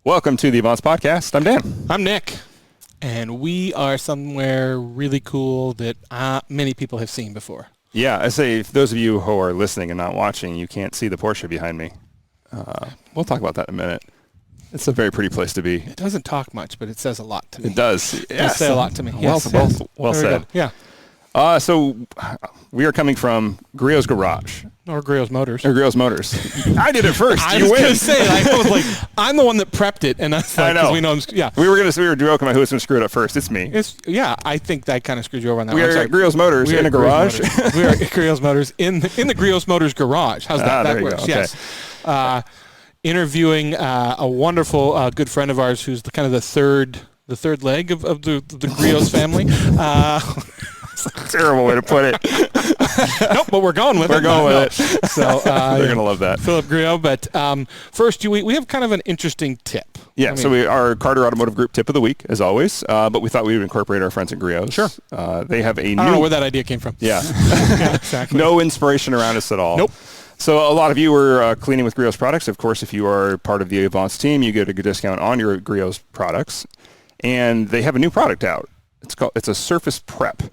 Welcome to the Avance Podcast. I'm Dan. I'm Nick, and we are somewhere really cool that many people have seen before. Yeah, I say, for those of you who are listening and not watching, you can't see the Porsche behind me. We'll talk about that in a minute. It's a very pretty place to be. It doesn't talk much, but it says a lot to me. It does. It does say a lot to me. Well said. Yeah. So we are coming from Griot's Garage. Or Griot's Motors. Or Griot's Motors. I did it first. I was going to say, I was like, I'm the one that prepped it, and I was like, I know. We know We were joking about who was going to screw it up first. It's me. I think that kind of screwed you over on that we one. Are at Griot's Motors in a garage. We are at Griot's Motors in the Griot's Motors garage. How's that? That works. Okay. Yes. Interviewing a wonderful good friend of ours who's the third leg of the Griot's family. Terrible way to put it. Nope, but we're going with it. We're going with it. So they're going to love that. Phillip Griot. But first, we have kind of an interesting tip. Yeah, so our Carter Automotive Group tip of the week, as always. But we thought we would incorporate our friends at Griot. Sure. They have a new... I don't know where that idea came from. Yeah. Yeah, exactly. No inspiration around us at all. Nope. So a lot of you were cleaning with Griot's products. Of course, if you are part of the Avance team, you get a good discount on your Griot's products. And they have a new product out. It's a surface prep.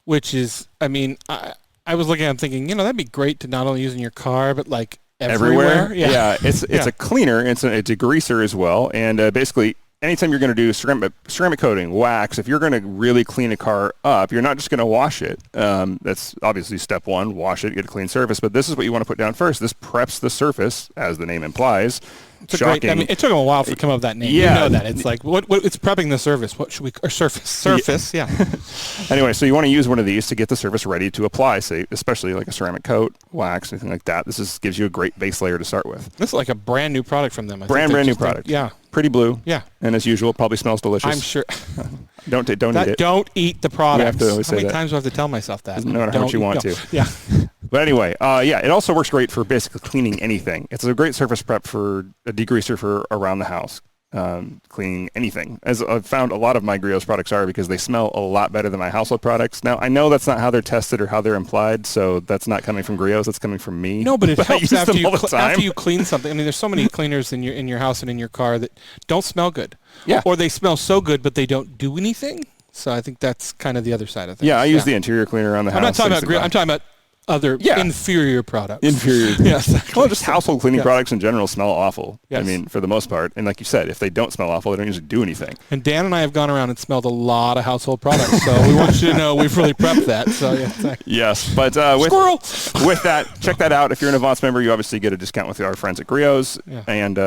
Which is, I was looking at it, I'm thinking, that'd be great to not only use in your car, but like everywhere. Yeah. It's a cleaner. It's a degreaser as well. And basically, anytime you're going to do ceramic coating, wax, if you're going to really clean a car up, you're not just going to wash it. That's obviously step one, wash it, get a clean surface. But this is what you want to put down first. This preps the surface, as the name implies. Shocking. It took them a while to come up with that name. Yeah. You know that. It's like, what it's prepping the surface. What should we, or surface, yeah. Anyway, so you want to use one of these to get the surface ready to apply, say, especially like a ceramic coat, wax, anything like that. This gives you a great base layer to start with. This is like a brand new product from them. Brand new product. Yeah. Pretty blue. Yeah. And as usual, probably smells delicious. I'm sure. Don't eat it. Don't eat the product. How many times do I have to tell myself that? No matter how much you want to. Yeah. But anyway, it also works great for basically cleaning anything. It's a great surface prep for a degreaser for around the house, cleaning anything. As I've found a lot of my Griot's products are, because they smell a lot better than my household products. Now, I know that's not how they're tested or how they're implied, so that's not coming from Griot's, that's coming from me. No, but it helps after after you clean something. There's so many cleaners in your house and in your car that don't smell good. Yeah. Or they smell so good, but they don't do anything. So I think that's kind of the other side of things. Yeah, I use the interior cleaner around the house. I'm not talking about Griot. I'm talking about other inferior products. Yes. Well, just household cleaning products in general smell awful. Yes. For the most part. And like you said, if they don't smell awful, they don't usually do anything. And Dan and I have gone around and smelled a lot of household products, so we want you to know we've really prepped that. So Yes, but with that, check that out. If you're an Avance member, you obviously get a discount with our friends at Griot's. Yeah. And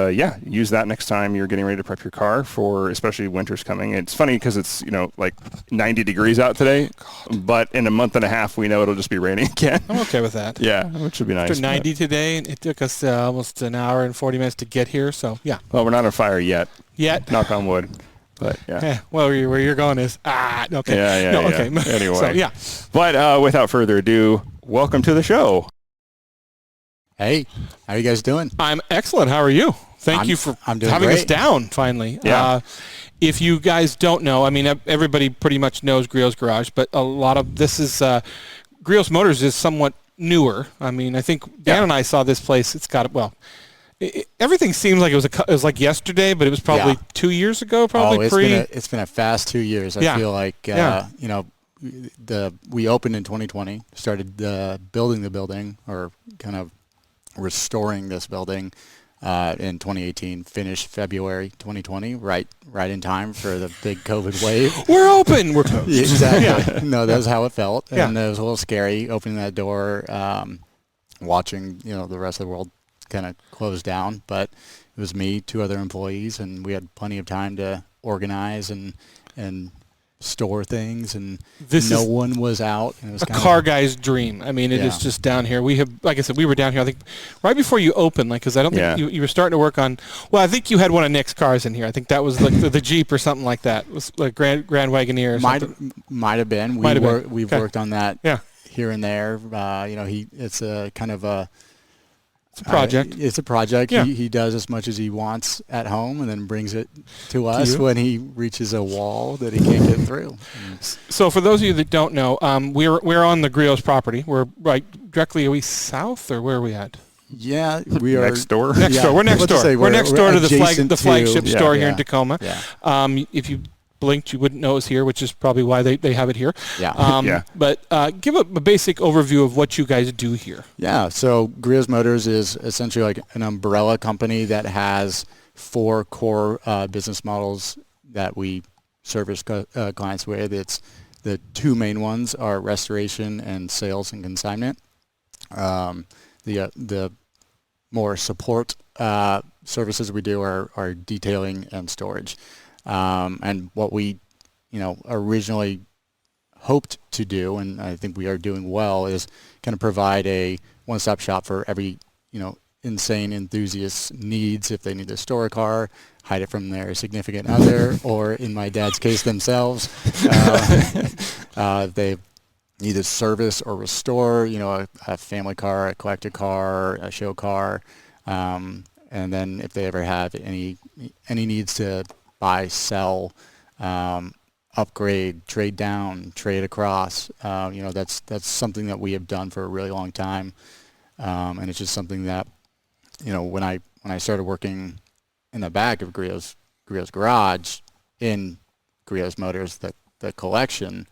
use that next time you're getting ready to prep your car for, especially winter's coming. It's funny because it's like 90 degrees out today, but in a month and a half we know it'll just be raining again. I'm okay with that. Yeah, which would be nice. After 90 today, it took us almost an hour and 40 minutes to get here, so yeah. Well, we're not on fire yet. Knock on wood. But yeah. Well, where you're going is okay. Yeah. Okay. Anyway. So, yeah. But without further ado, welcome to the show. Hey, how are you guys doing? I'm excellent. How are you? Thank you for having us down finally. Yeah. If you guys don't know, everybody pretty much knows Griot's Garage, but a lot of this is Griot's Motors is somewhat newer. I think Dan and I saw this place. It's got everything seems like it was like yesterday, but it was probably 2 years ago. It's been a fast 2 years. I feel like we opened in 2020, started building the building, or kind of restoring this building in 2018, finished February 2020, right in time for the big COVID wave. We're open. We're toast. Exactly. Yeah. No, that's how it felt, and it was a little scary opening that door, watching the rest of the world kind of close down. But it was me, 2 other employees, and we had plenty of time to organize and store things, and no one was out. And it was a car guy's dream. It is just down here. We have, like I said, we were down here, I think, right before you opened, because I don't think you were starting to work on, I think you had one of Nick's cars in here. I think that was like the Jeep or something like that. It was like Grand Wagoneer or something. Might have been. We've worked on that here and there. It's a kind of a... It's a project. It's a project. Yeah. He does as much as he wants at home, and then brings it to us when he reaches a wall that he can't get through. So for those of you that don't know, we're on the Griot's property. We're right directly. Are we south, or where are we at? Yeah, we are next door. Next door. We're next door. We're next door to the flagship store here in Tacoma. Yeah. If you blinked, you wouldn't know it was here, which is probably why they have it here. Yeah. But give a basic overview of what you guys do here. Yeah. So Griot's Motors is essentially like an umbrella company that has 4 core business models that we service clients with. It's the 2 main ones are restoration and sales and consignment. The more support services we do are detailing and storage. And what we, originally hoped to do, and I think we are doing well, is kind of provide a one-stop shop for every, insane enthusiast's needs. If they need to store a car, hide it from their significant other, or in my dad's case, themselves. They need to service or restore, a family car, a collector car, a show car. And then if they ever have any needs to buy, sell, upgrade, trade down, trade across, that's something that we have done for a really long time. And it's just something that, when I started working in the back of Griot's garage in Griot's Motors, the collection,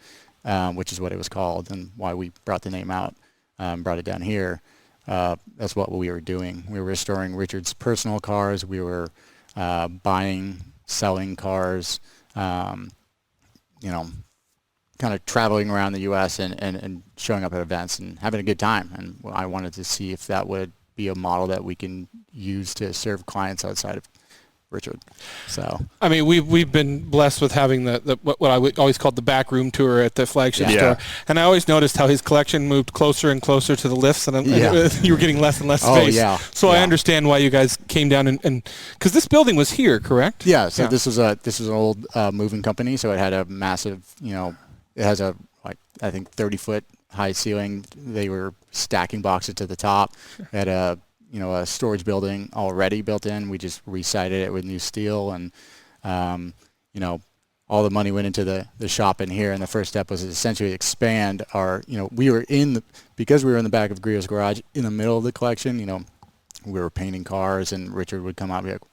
which is what it was called and why we brought the name out, brought it down here. That's what we were doing. We were restoring Richard's personal cars. We were buying, selling cars, kind of traveling around the U.S. and showing up at events and having a good time. And I wanted to see if that would be a model that we can use to serve clients outside of Richard. So I mean, we've been blessed with having the what I would always called the back room tour at the flagship store, and I always noticed how his collection moved closer and closer to the lifts, and you were getting less and less space. So I understand why you guys came down and because this building was here, correct? Yeah. So this was an old moving company, so it had a massive, it has a I think 30-foot high ceiling. They were stacking boxes to the top. It had a storage building already built in. We just re-sided it with new steel, and all the money went into the shop in here. And the first step was to essentially expand our. We were because we were in the back of Griot's garage in the middle of the collection. We were painting cars, and Richard would come out and be like,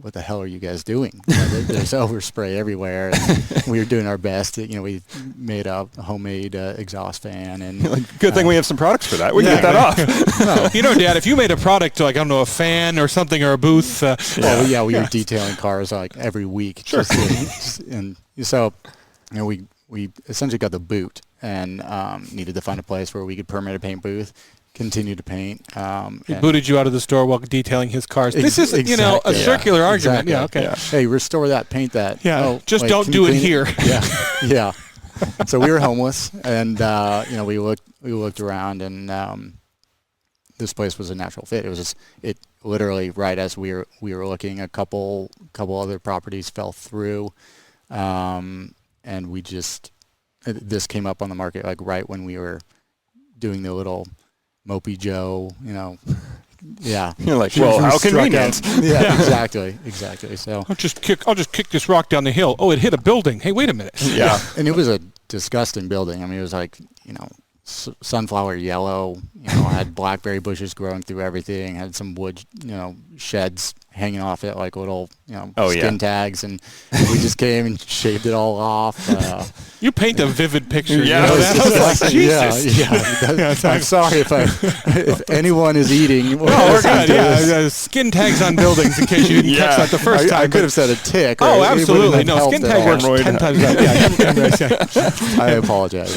what the hell are you guys doing? There's overspray everywhere. And we were doing our best. We made a homemade exhaust fan. And good thing we have some products for that. We can get that off. No. Dad, if you made a product like, I don't know, a fan or something or a booth. We were detailing cars like every week. Sure. And so, we essentially got the boot and needed to find a place where we could permit a paint booth. Continue to paint. He booted you out of the store while detailing his cars. This is, a circular argument. Exactly. Yeah, okay. Yeah. Hey, restore that, paint that. Yeah, don't do it here. Yeah. So we were homeless, and we looked around, and this place was a natural fit. It was it literally right as we were looking, a couple other properties fell through, and this came up on the market like right when we were doing the little Mopey Joe, yeah. You're like, well, how convenient. Yeah, exactly. So I'll just kick this rock down the hill. Oh, it hit a building. Hey, wait a minute. Yeah, and it was a disgusting building. I mean, it was like, sunflower yellow. Had blackberry bushes growing through everything. Had some wood, sheds hanging off it like little, skin tags, and we just came and shaved it all off. You paint a vivid picture. Yeah, Jesus. I'm sorry if anyone is eating. We're good. Yeah, skin tags on buildings in case you didn't catch that the first time. I could have said a tick. Oh, absolutely. No, skin tag works 10 times better. I apologize.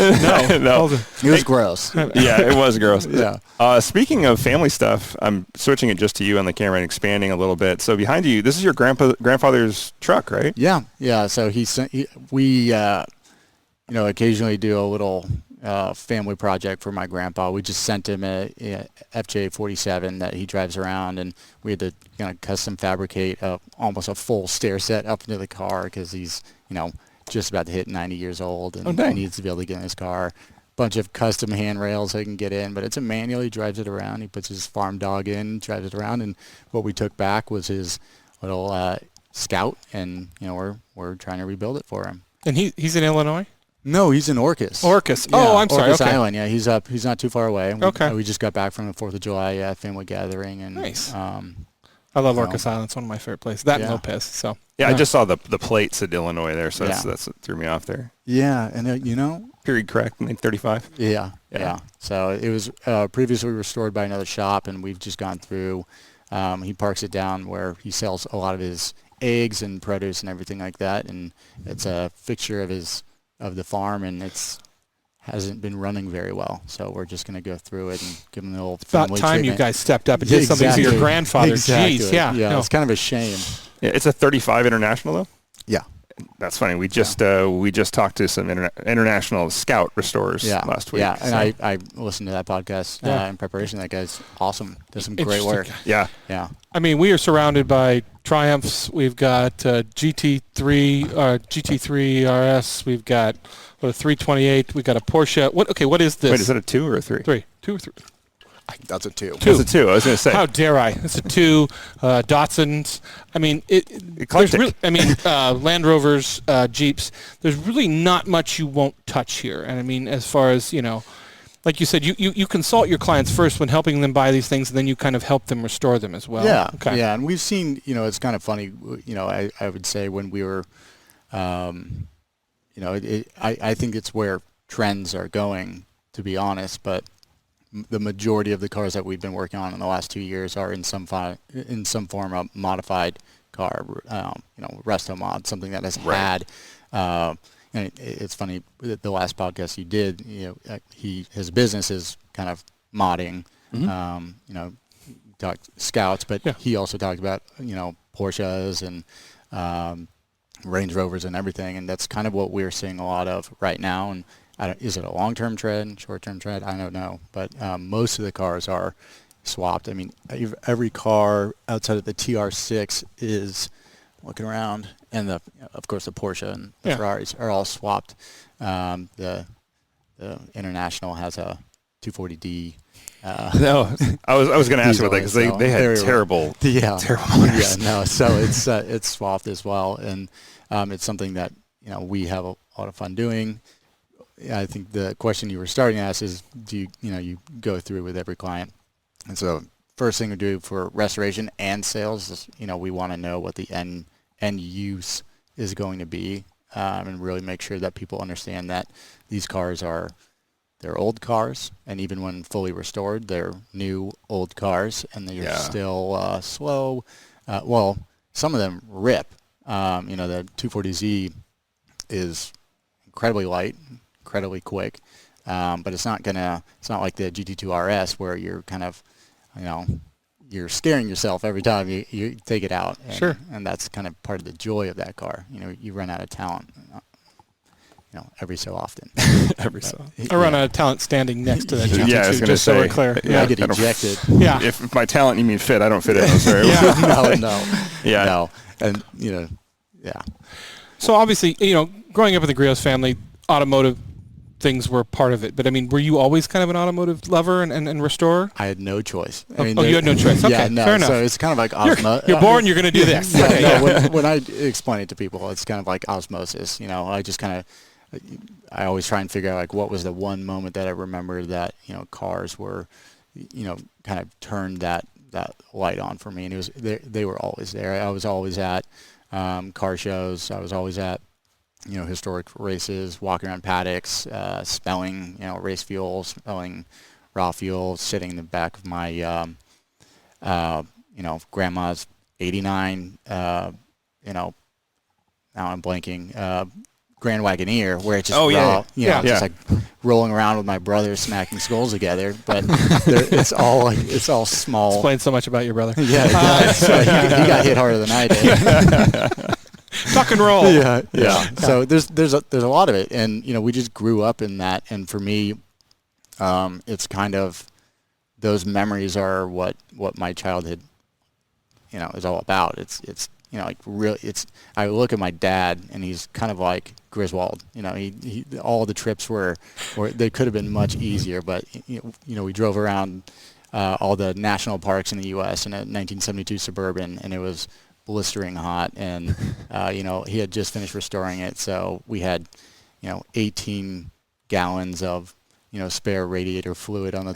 No. It was gross. Yeah, it was gross. Yeah. Speaking of family stuff, I'm switching it just to you on the camera and expanding a little bit. So behind you, this is your grandfather's truck, right? Yeah. So we occasionally do a little family project for my grandpa. We just sent him a FJ47 that he drives around, and we had to custom fabricate almost a full stair set up into the car because he's just about to hit 90 years old and he needs to be able to get in his car. Bunch of custom handrails so he can get in, but it's a manual. He drives it around. He puts his farm dog in, drives it around, and what we took back was his little Scout, and we're trying to rebuild it for him. And he's in Illinois? No, he's in Orcas. Orcas. Yeah, Oh, I'm sorry. Orcas Okay. Island. Yeah, he's up. He's not too far away. Okay. We just got back from the 4th of July family gathering, and Nice. I love Orcas Island. It's one of my favorite places. That and Lopez. So. Yeah, I just saw the plate said Illinois there, so that's what threw me off there. Yeah, and period correct, 1935. Yeah. So it was previously restored by another shop, and we've just gone through. He parks it down where he sells a lot of his eggs and produce and everything like that, and it's a fixture of the farm, and hasn't been running very well. So we're just going to go through it and give him the old about family time treatment. you guys stepped up and did something for your grandfather. Exactly. Jeez, yeah. Yeah, it's kind of a shame. Yeah, it's a 35 international though. Yeah. That's funny. We just talked to some international scout restorers last week. Yeah, and I listened to that podcast in preparation. That guy's awesome. Does some great work. Yeah. I mean, we are surrounded by Triumphs. We've got GT3 RS. We've got a 328. We've got a Porsche. What is this? Wait, is that a 2 or a 3? 3. 2 or 3? That's a 2. That's a 2. I was going to say. How dare I? It's a 2. Datsuns. I mean, Land Rovers, Jeeps. There's really not much you won't touch here. And I mean, as far as, like you said, you consult your clients first when helping them buy these things, and then you kind of help them restore them as well. Yeah. Okay. Yeah, and we've seen, it's kind of funny, I would say when we were, I think it's where trends are going, to be honest, but the majority of the cars that we've been working on in the last 2 years are in some form of modified car, resto mod, something that has had. And it's funny, the last podcast you did, his business is kind of modding, talked scouts, but he also talked about Porsches and Range Rovers and everything, and that's kind of what we're seeing a lot of right now. And is it a long-term trend, short-term trend? I don't know, but most of the cars are swapped. I mean, every car outside of the TR6 is, looking around, and of course the Porsche and the Ferraris are all swapped. The International has a 240D. No, I was going to ask about that because they had terrible motors. Yeah, no, so it's swapped as well, and it's something that we have a lot of fun doing. I think the question you were starting to ask is, do you go through with every client? And so first thing we do for restoration and sales is, we want to know what the end use is going to be, and really make sure that people understand that these cars they're old cars, and even when fully restored, they're new old cars, and they're still slow. Well, some of them rip. The 240Z is incredibly light, incredibly quick, but it's not like the GT2 RS where you're kind of, you're scaring yourself every time you take it out. And, and that's kind of part of the joy of that car. You run out of talent, every so often. I run out of talent standing next to that GT2. Yeah, I was going to say. So we're clear. I get ejected. Yeah. If by talent you mean fit, I don't fit in those very well. No. And, So obviously, growing up in the Griot family, automotive things were part of it. But I mean, were you always kind of an automotive lover and restorer? I had no choice. You had no choice. Okay, fair enough. So it's kind of like osmosis. You're born, you're going to do this. When I explain it to people, it's kind of like osmosis. I always try and figure out like what was the one moment that I remember that cars were, kind of turned that light on for me, and it was they were always there. I was always at car shows. I was always at historic races, walking around paddocks, smelling race fuel, smelling raw fuel, sitting in the back of my grandma's '89 now I'm blanking. Grand Wagoneer, where it's just just like rolling around with my brothers, smacking skulls together. But it's all small. Explains so much about your brother. Yeah, it does. He got hit harder than I did. Tuck and roll. Yeah. So there's a lot of it, and we just grew up in that. And for me, it's kind of those memories are what my childhood is all about. It's really, I look at my dad, and he's kind of like Griswold. He all the trips were they could have been much easier, but we drove around all the national parks in the U.S. in a 1972 Suburban, and it was blistering hot, and he had just finished restoring it, so we had 18 gallons of spare radiator fluid on the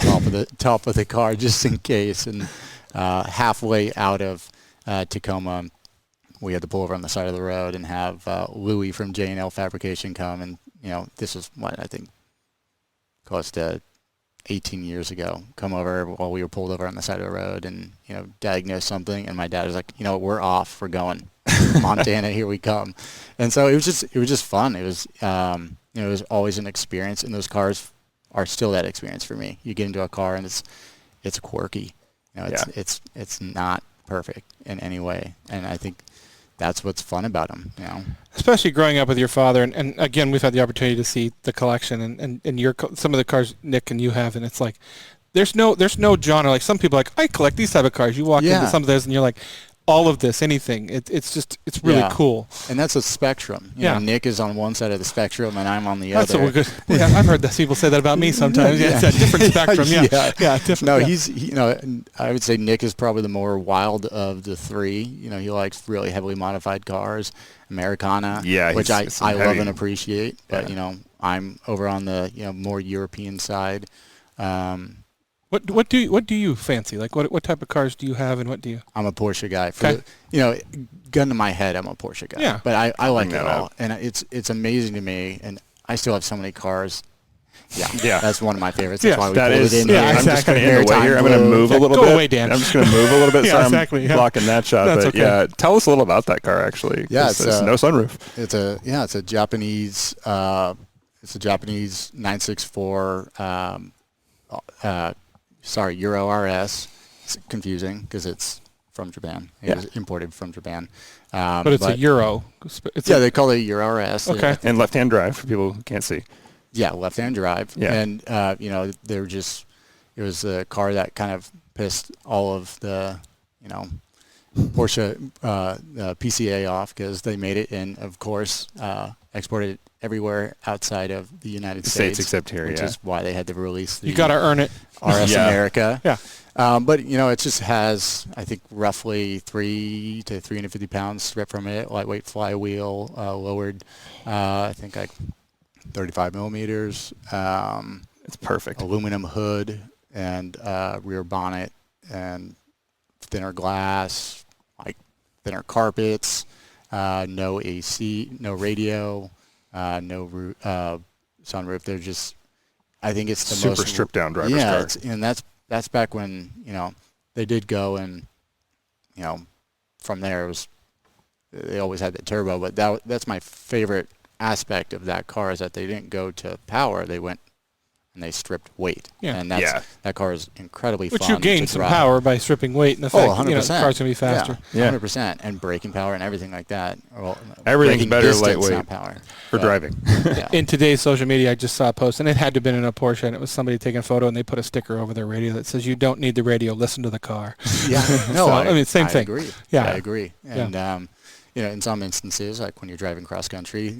top of the car just in case. And halfway out of Tacoma, we had to pull over on the side of the road and have Louis from J&L Fabrication come, and this was what I think close to 18 years ago, come over while we were pulled over on the side of the road and diagnose something. And my dad was like, we're off, we're going Montana, here we come. And so it was just fun. It was it was always an experience, and those cars are still that experience for me. You get into a car and it's quirky. It's not perfect in any way, and I think that's what's fun about them. Especially growing up with your father, and again, we've had the opportunity to see the collection and your some of the cars Nick and you have, and it's like there's no genre. Like some people are like, I collect these type of cars. You walk into some of those and you're like, all of this, anything. It's really cool. And that's a spectrum. You know, Nick is on one side of the spectrum and I'm on the other. That's good. Yeah, I've heard that people say that about me sometimes. It's a different spectrum. Different. No, he's I would say Nick is probably the more wild of the three. He likes really heavily modified cars, Americana, which I love and appreciate. But I'm over on the more European side. What do you fancy? Like what type of cars do you have, and what do you? I'm a Porsche guy. Gun to my head, I'm a Porsche guy. Yeah. But I like it all, and it's amazing to me, and I still have so many cars. Yeah. That's one of my favorites. That's why we pulled it in here. I'm just kind of in the way here. I'm going to move a little bit. Go away, Dan. I'm just going to move a little bit. So exactly. I'm blocking that shot. That's but okay. Tell us a little about that car actually. Yeah, it's no sunroof. It's a Japanese. It's a Japanese 964. Euro RS. It's confusing because it's from Japan. It was imported from Japan. But it's a Euro. They call it a Euro RS. Okay. And left-hand drive for people who can't see. Yeah, left-hand drive. Yeah. And, it was a car that kind of pissed all of the, Porsche PCA off because they made it and, of course, exported it everywhere outside of the United States. Except here, which is why they had to release the You got to earn it. RS America. Yeah. But, it just has, I think, roughly 3 to 350 pounds stripped from it, lightweight flywheel, lowered, I think, like 35 millimeters. It's perfect. Aluminum hood and rear bonnet and thinner glass, like thinner carpets, no AC, no radio, no sunroof. They're just, I think it's the super most stripped down driver's car. And that's back when they did go and from there they always had the turbo, but that's my favorite aspect of that car is that they didn't go to power. They went and they stripped weight. Yeah. And that car is incredibly fun. Which you gain some power by stripping weight and the fact 100%. The car's going to be faster. Yeah, 100%. And braking power and everything like that. Well, everything's better distance, lightweight not power. for driving. In today's social media, I just saw a post, and it had to have been in a Porsche, and it was somebody taking a photo, and they put a sticker over their radio that says, "You don't need the radio, listen to the car." Yeah. No, same thing. Agree. Yeah. I agree. And, in some instances, like when you're driving cross country,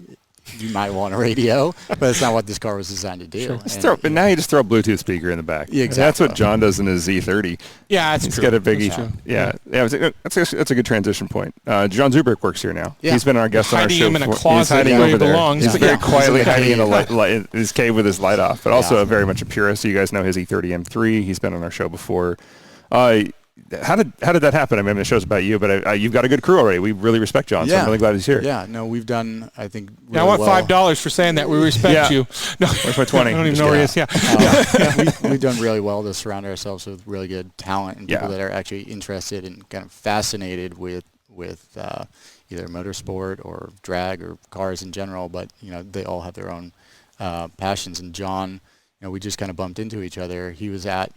you might want a radio, but it's not what this car was designed to do. Sure. But now you just throw a Bluetooth speaker in the back. Yeah, exactly. That's what John does in his Z30. Yeah, that's He's true. got a biggie. That's a good transition point. John Zubrick works here now. Yeah. He's been our guest on our show. Hiding him in a closet. He's hiding where over he there. belongs. He's very quietly hiding in cave. his cave with his light off, but also very much a purist. So you guys know his E30 M3. He's been on our show before. How did that happen? I mean, it shows about you, but you've got a good crew already. We really respect John, so I'm really glad he's here. Yeah, no, we've done, I think, I want $5 for saying that. We respect you. No, where's my 20? I don't even know where he is. We've done really well to surround ourselves with really good talent and people that are actually interested and kind of fascinated with either motorsport or drag or cars in general. But they all have their own passions. And John, we just kind of bumped into each other. He was at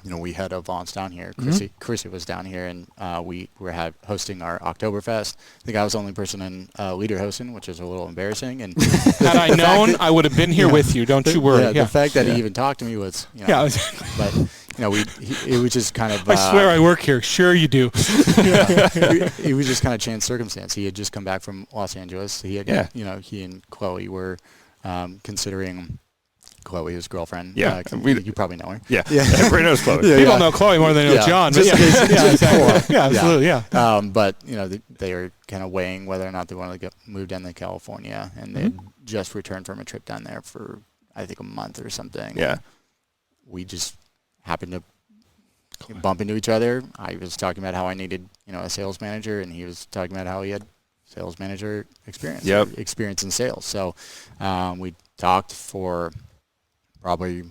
we had Avance down here. Chrissy was down here, and we were hosting our Oktoberfest. I think I was the only person in leader hosting, which is a little embarrassing. And had I known, I would have been here with you. Don't you worry. The fact that he even talked to me was, but it was just kind of. I swear I work here. Sure you do. It was just kind of chance circumstance. He had just come back from Los Angeles. He had, he and Chloe were considering Chloe, his girlfriend. Yeah, you probably know her. Yeah, everybody knows Chloe. People know Chloe more than they know John. But exactly. Yeah, absolutely. Yeah. But they were kind of weighing whether or not they wanted to move down to California, and they had just returned from a trip down there for I think a month or something. Yeah, we just happened to bump into each other. I was talking about how I needed a sales manager, and he was talking about how he had sales manager experience. Experience in sales. So we talked for probably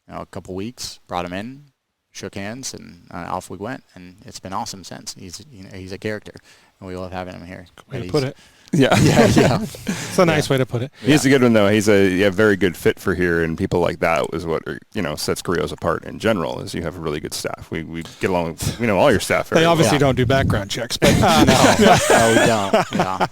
a couple weeks, brought him in, shook hands, and off we went. And it's been awesome since. He's a character, and we love having him here. Way to put it. Yeah. It's a nice way to put it. He's a good one, though. He's a very good fit for here, and people like that is what sets Griot's apart in general. Is you have a really good staff. We get along with all your staff. They obviously don't do background checks, but no, we don't. Yeah.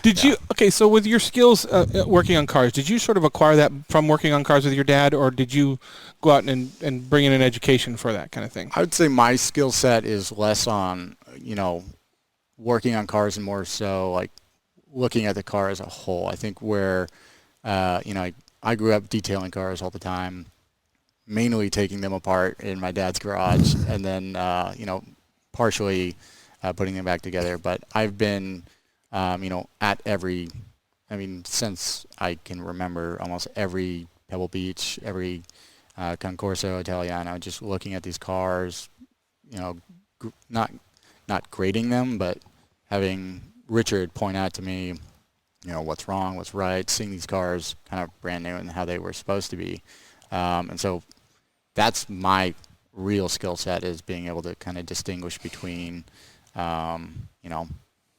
Did you? Okay, so with your skills working on cars, did you sort of acquire that from working on cars with your dad, or did you go out and bring in an education for that kind of thing? I would say my skill set is less on working on cars and more so like looking at the car as a whole. I think where I grew up detailing cars all the time, mainly taking them apart in my dad's garage, and then partially putting them back together. But I've been at since I can remember, almost every Pebble Beach, every Concorso Italiano, just looking at these cars, not grading them, but having Richard point out to me, what's wrong, what's right, seeing these cars kind of brand new and how they were supposed to be. And so that's my real skill set, is being able to kind of distinguish between,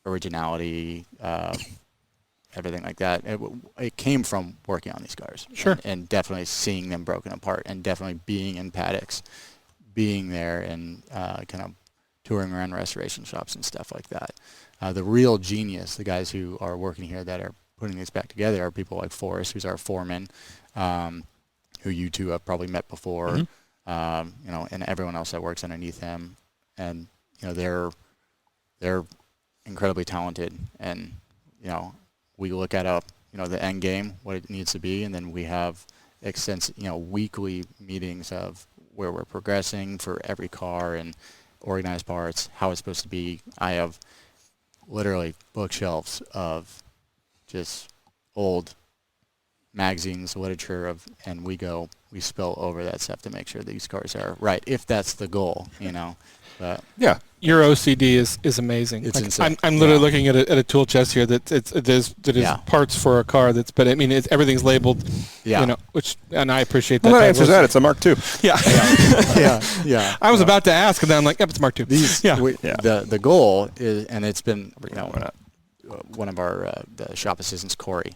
originality, everything like that. It came from working on these cars. Sure. And definitely seeing them broken apart, and definitely being in paddocks, being there and kind of touring around restoration shops and stuff like that. The real genius, the guys who are working here that are putting these back together, are people like Forrest, who's our foreman, who you two have probably met before, and everyone else that works underneath him. And they're incredibly talented, and we look at the end game, what it needs to be, and then we have extensive weekly meetings of where we're progressing for every car and organized parts, how it's supposed to be. I have literally bookshelves of just old magazines, literature and we spill over that stuff to make sure these cars are right, if that's the goal, But yeah, your OCD is amazing. It's insane. I'm literally looking at a tool chest here that is parts for a car but everything's labeled. Yeah. And I appreciate that. Well, that answers that. It's a Mark II. Yeah. Yeah. I was about to ask, and then I'm like, yep, it's Mark II. The goal is, and it's been one of our the shop assistants, Corey,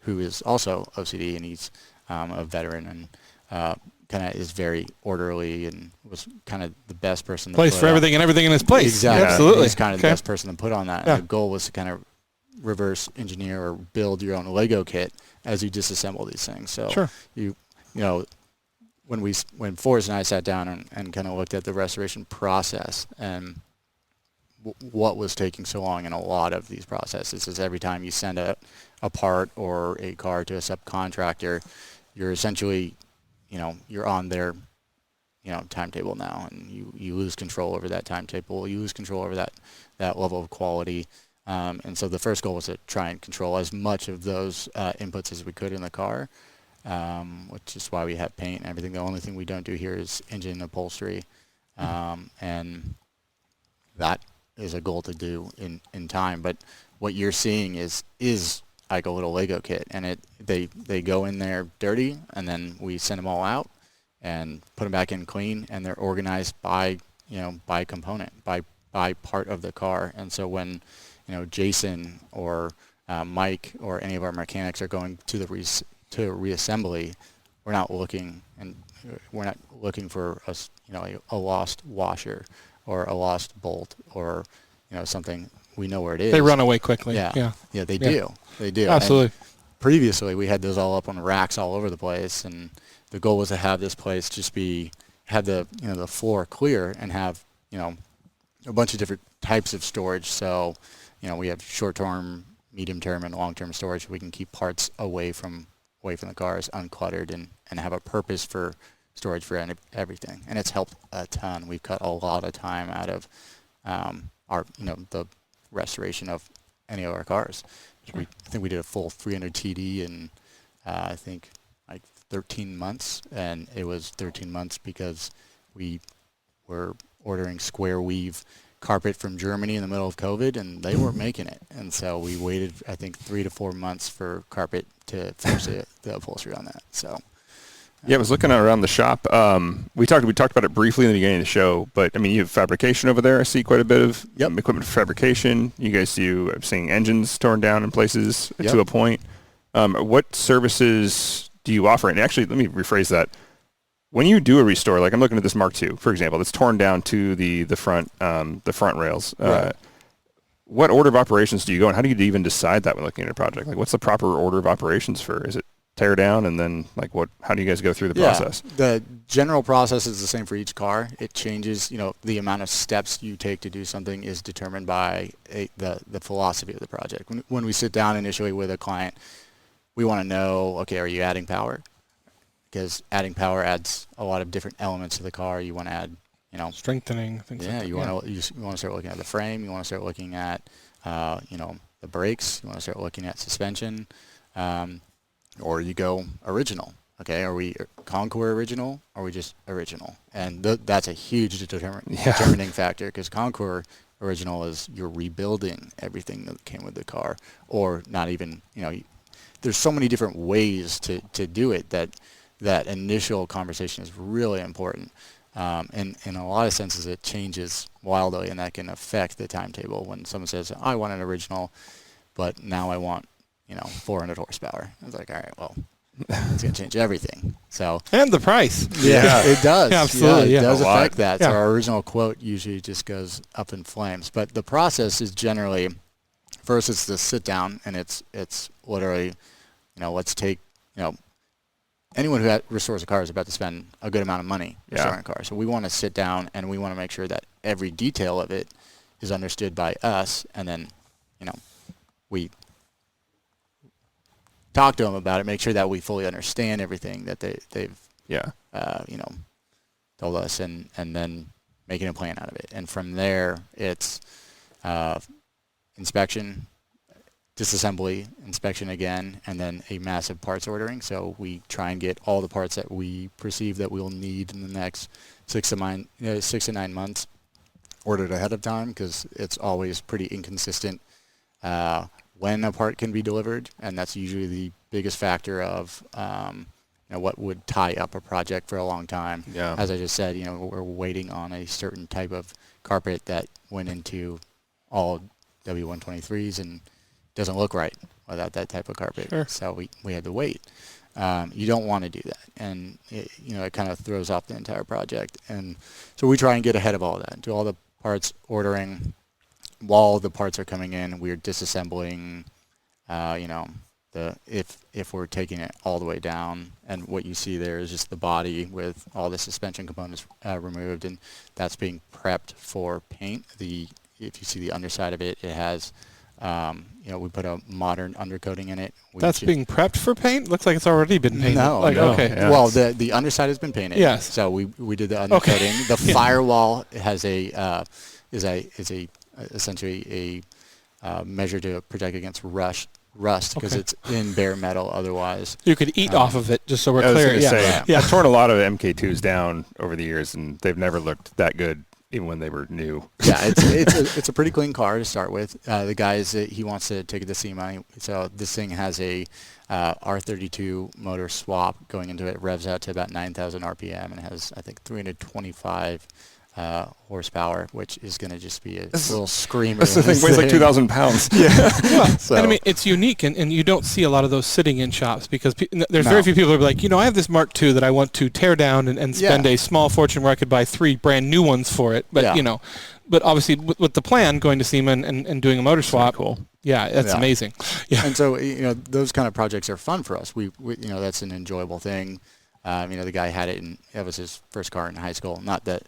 who is also OCD, and he's a veteran and kind of is very orderly and was kind of the best person to place for everything and everything in its place. Exactly. Yeah, absolutely. He's kind of the best person to put on that. Yeah. And the goal was to kind of reverse engineer or build your own Lego kit as you disassemble these things. So sure. When Forrest and I sat down and kind of looked at the restoration process and what was taking so long in a lot of these processes is every time you send a part or a car to a subcontractor, you're essentially you're on their, timetable now, and you lose control over that timetable. You lose control over that level of quality. And so the first goal was to try and control as much of those inputs as we could in the car, which is why we have paint and everything. The only thing we don't do here is engine upholstery. And that is a goal to do in time. But what you're seeing is like a little Lego kit, and they go in there dirty, and then we send them all out and put them back in clean, and they're organized by component, by part of the car. And so when Jason or Mike or any of our mechanics are going to reassembly, we're not looking for a lost washer or a lost bolt or something. We know where it is. They run away quickly. Yeah, they do. They do. Absolutely. And previously, we had those all up on racks all over the place, and the goal was to have this place just have the floor clear and have a bunch of different types of storage. So we have short-term, medium-term, and long-term storage. We can keep parts away from away from the car is uncluttered and have a purpose for storage for everything. And it's helped a ton. We've cut a lot of time out of our, the restoration of any of our cars. I think we did a full 300 TD in, I think, like 13 months. And it was 13 months because we were ordering square weave carpet from Germany in the middle of COVID, and they weren't making it. And so we waited, I think, 3 to 4 months for carpet to finish the upholstery on that. So. Yeah, I was looking around the shop. We talked about it briefly in the beginning of the show, but I mean, you have fabrication over there. I see quite a bit of equipment for fabrication. You guys do, I'm seeing engines torn down in places to a point. What services do you offer? And actually, let me rephrase that. When you do a restore, like I'm looking at this Mark II, for example, that's torn down to the front rails. Right. What order of operations do you go in? How do you even decide that when looking at a project? Like, what's the proper order of operations for? Is it tear down and then like what? How do you guys go through the process? The general process is the same for each car. It changes. The amount of steps you take to do something is determined by the philosophy of the project. When we sit down initially with a client, we want to know, okay, are you adding power? Because adding power adds a lot of different elements to the car. You want to add, strengthening things. Yeah, you want to start looking at the frame. You want to start looking at, the brakes. You want to start looking at suspension, or you go original. Okay, are we Concours original? Or are we just original? And that's a huge determining factor, because Concours original is you're rebuilding everything that came with the car, or not even. There's so many different ways to do it that initial conversation is really important. And in a lot of senses, it changes wildly, and that can affect the timetable. When someone says, I want an original, but now I want, 400 horsepower. It's like, all right, well, it's going to change everything. So and the price. Yeah, it does. Yeah, absolutely. It does affect that. Yeah. So our original quote usually just goes up in flames. But the process is generally, first it's the sit down, and it's literally, let's take, anyone who restores a car is about to spend a good amount of money restoring a car. So we want to sit down and we want to make sure that every detail of it is understood by us, and then, we talk to them about it, make sure that we fully understand everything that they've told us, and then making a plan out of it. And from there, it's inspection, disassembly, inspection again, and then a massive parts ordering. So we try and get all the parts that we perceive that we'll need in the next 6 to 9 months ordered ahead of time, because it's always pretty inconsistent when a part can be delivered, and that's usually the biggest factor of what would tie up a project for a long time. Yeah. As I just said, we're waiting on a certain type of carpet that went into all W123s and doesn't look right without that type of carpet. Sure. So we had to wait. You don't want to do that, and it kind of throws off the entire project. And so we try and get ahead of all that, do all the parts ordering while the parts are coming in. We're disassembling, if we're taking it all the way down, and what you see there is just the body with all the suspension components removed, and that's being prepped for paint. If you see the underside of it, it has. We put a modern undercoating in it. That's being prepped for paint? Looks like it's already been painted. No. Okay. Yeah. Well, the underside has been painted. Yes. So we did the undercoating. Okay. The firewall has is essentially a measure to protect against rust, because it's in bare metal otherwise. You could eat off of it, just so we're clear. I've torn a lot of MK2s down over the years, and they've never looked that good, even when they were new. Yeah, it's a pretty clean car to start with. The guy he wants to take it to SEMA, so this thing has a R32 motor swap going into it. It revs out to about 9,000 RPM and has, I think, 325 horsepower, which is going to just be a little screamer. This thing weighs like 2,000 pounds. Yeah. Well, and I mean, it's unique, and you don't see a lot of those sitting in shops, because there's very few people who are like, I have this Mark II that I want to tear down and spend a small fortune where I could buy 3 brand new ones for it. But, but obviously with the plan, going to SEMA and doing a motor swap, cool. Yeah, that's amazing. Yeah. And so, those kind of projects are fun for us. We that's an enjoyable thing. The guy had it, and that was his first car in high school. Not that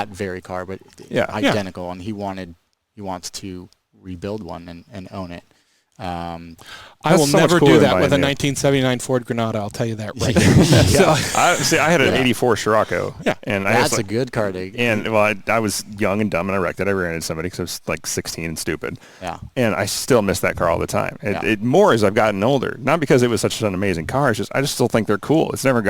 very car, but identical. And he wants to rebuild one and own it. I will so much never cooler do than that with a buying new. 1979 Ford Granada. I'll tell you that right now. So, I had an 84 Scirocco. Yeah. And That's a good car to And, well, I was young and dumb, and I wrecked it. I ran into somebody because I was like 16 and stupid. Yeah. And I still miss that car all the time. Yeah. It more as I've gotten older. Not because it was such an amazing car. It's just I just still think they're cool. It's never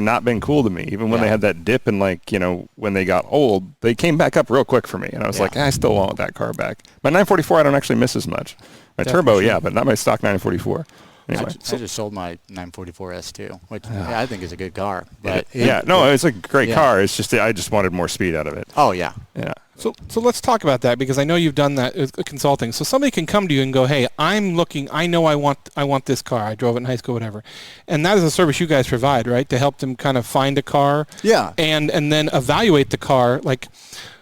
not been cool to me. Even when they had that dip and, like, you know, when they got old, they came back up real quick for me. And I was like, I still want that car back. My 944 I don't actually miss as much. My turbo, but not my stock 944. Anyway, I just sold my 944S too, which I think is a good car. But it's a great car. It's just I just wanted more speed out of it. Oh yeah. So let's talk about that, because I know you've done that with consulting. So somebody can come to you and go, "Hey, I'm looking. I know I want this car. I drove it in high school, whatever." And that is a service you guys provide, right? To help them kind of find a car. Yeah. And then evaluate the car. Like,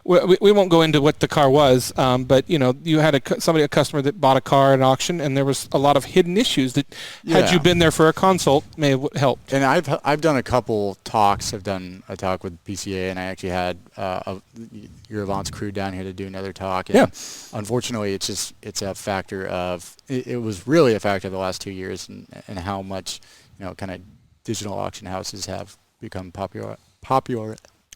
we won't go into what the car was, but you know, you had a customer that bought a car at an auction, and there was a lot of hidden issues that, had you been there for a consult, may have helped. And I've done a couple talks. I've done a talk with PCA, and I actually had your Avance crew down here to do another talk. And unfortunately, it's a factor of it was really a factor of the last 2 years, and how much, you know, kind of digital auction houses have become popular.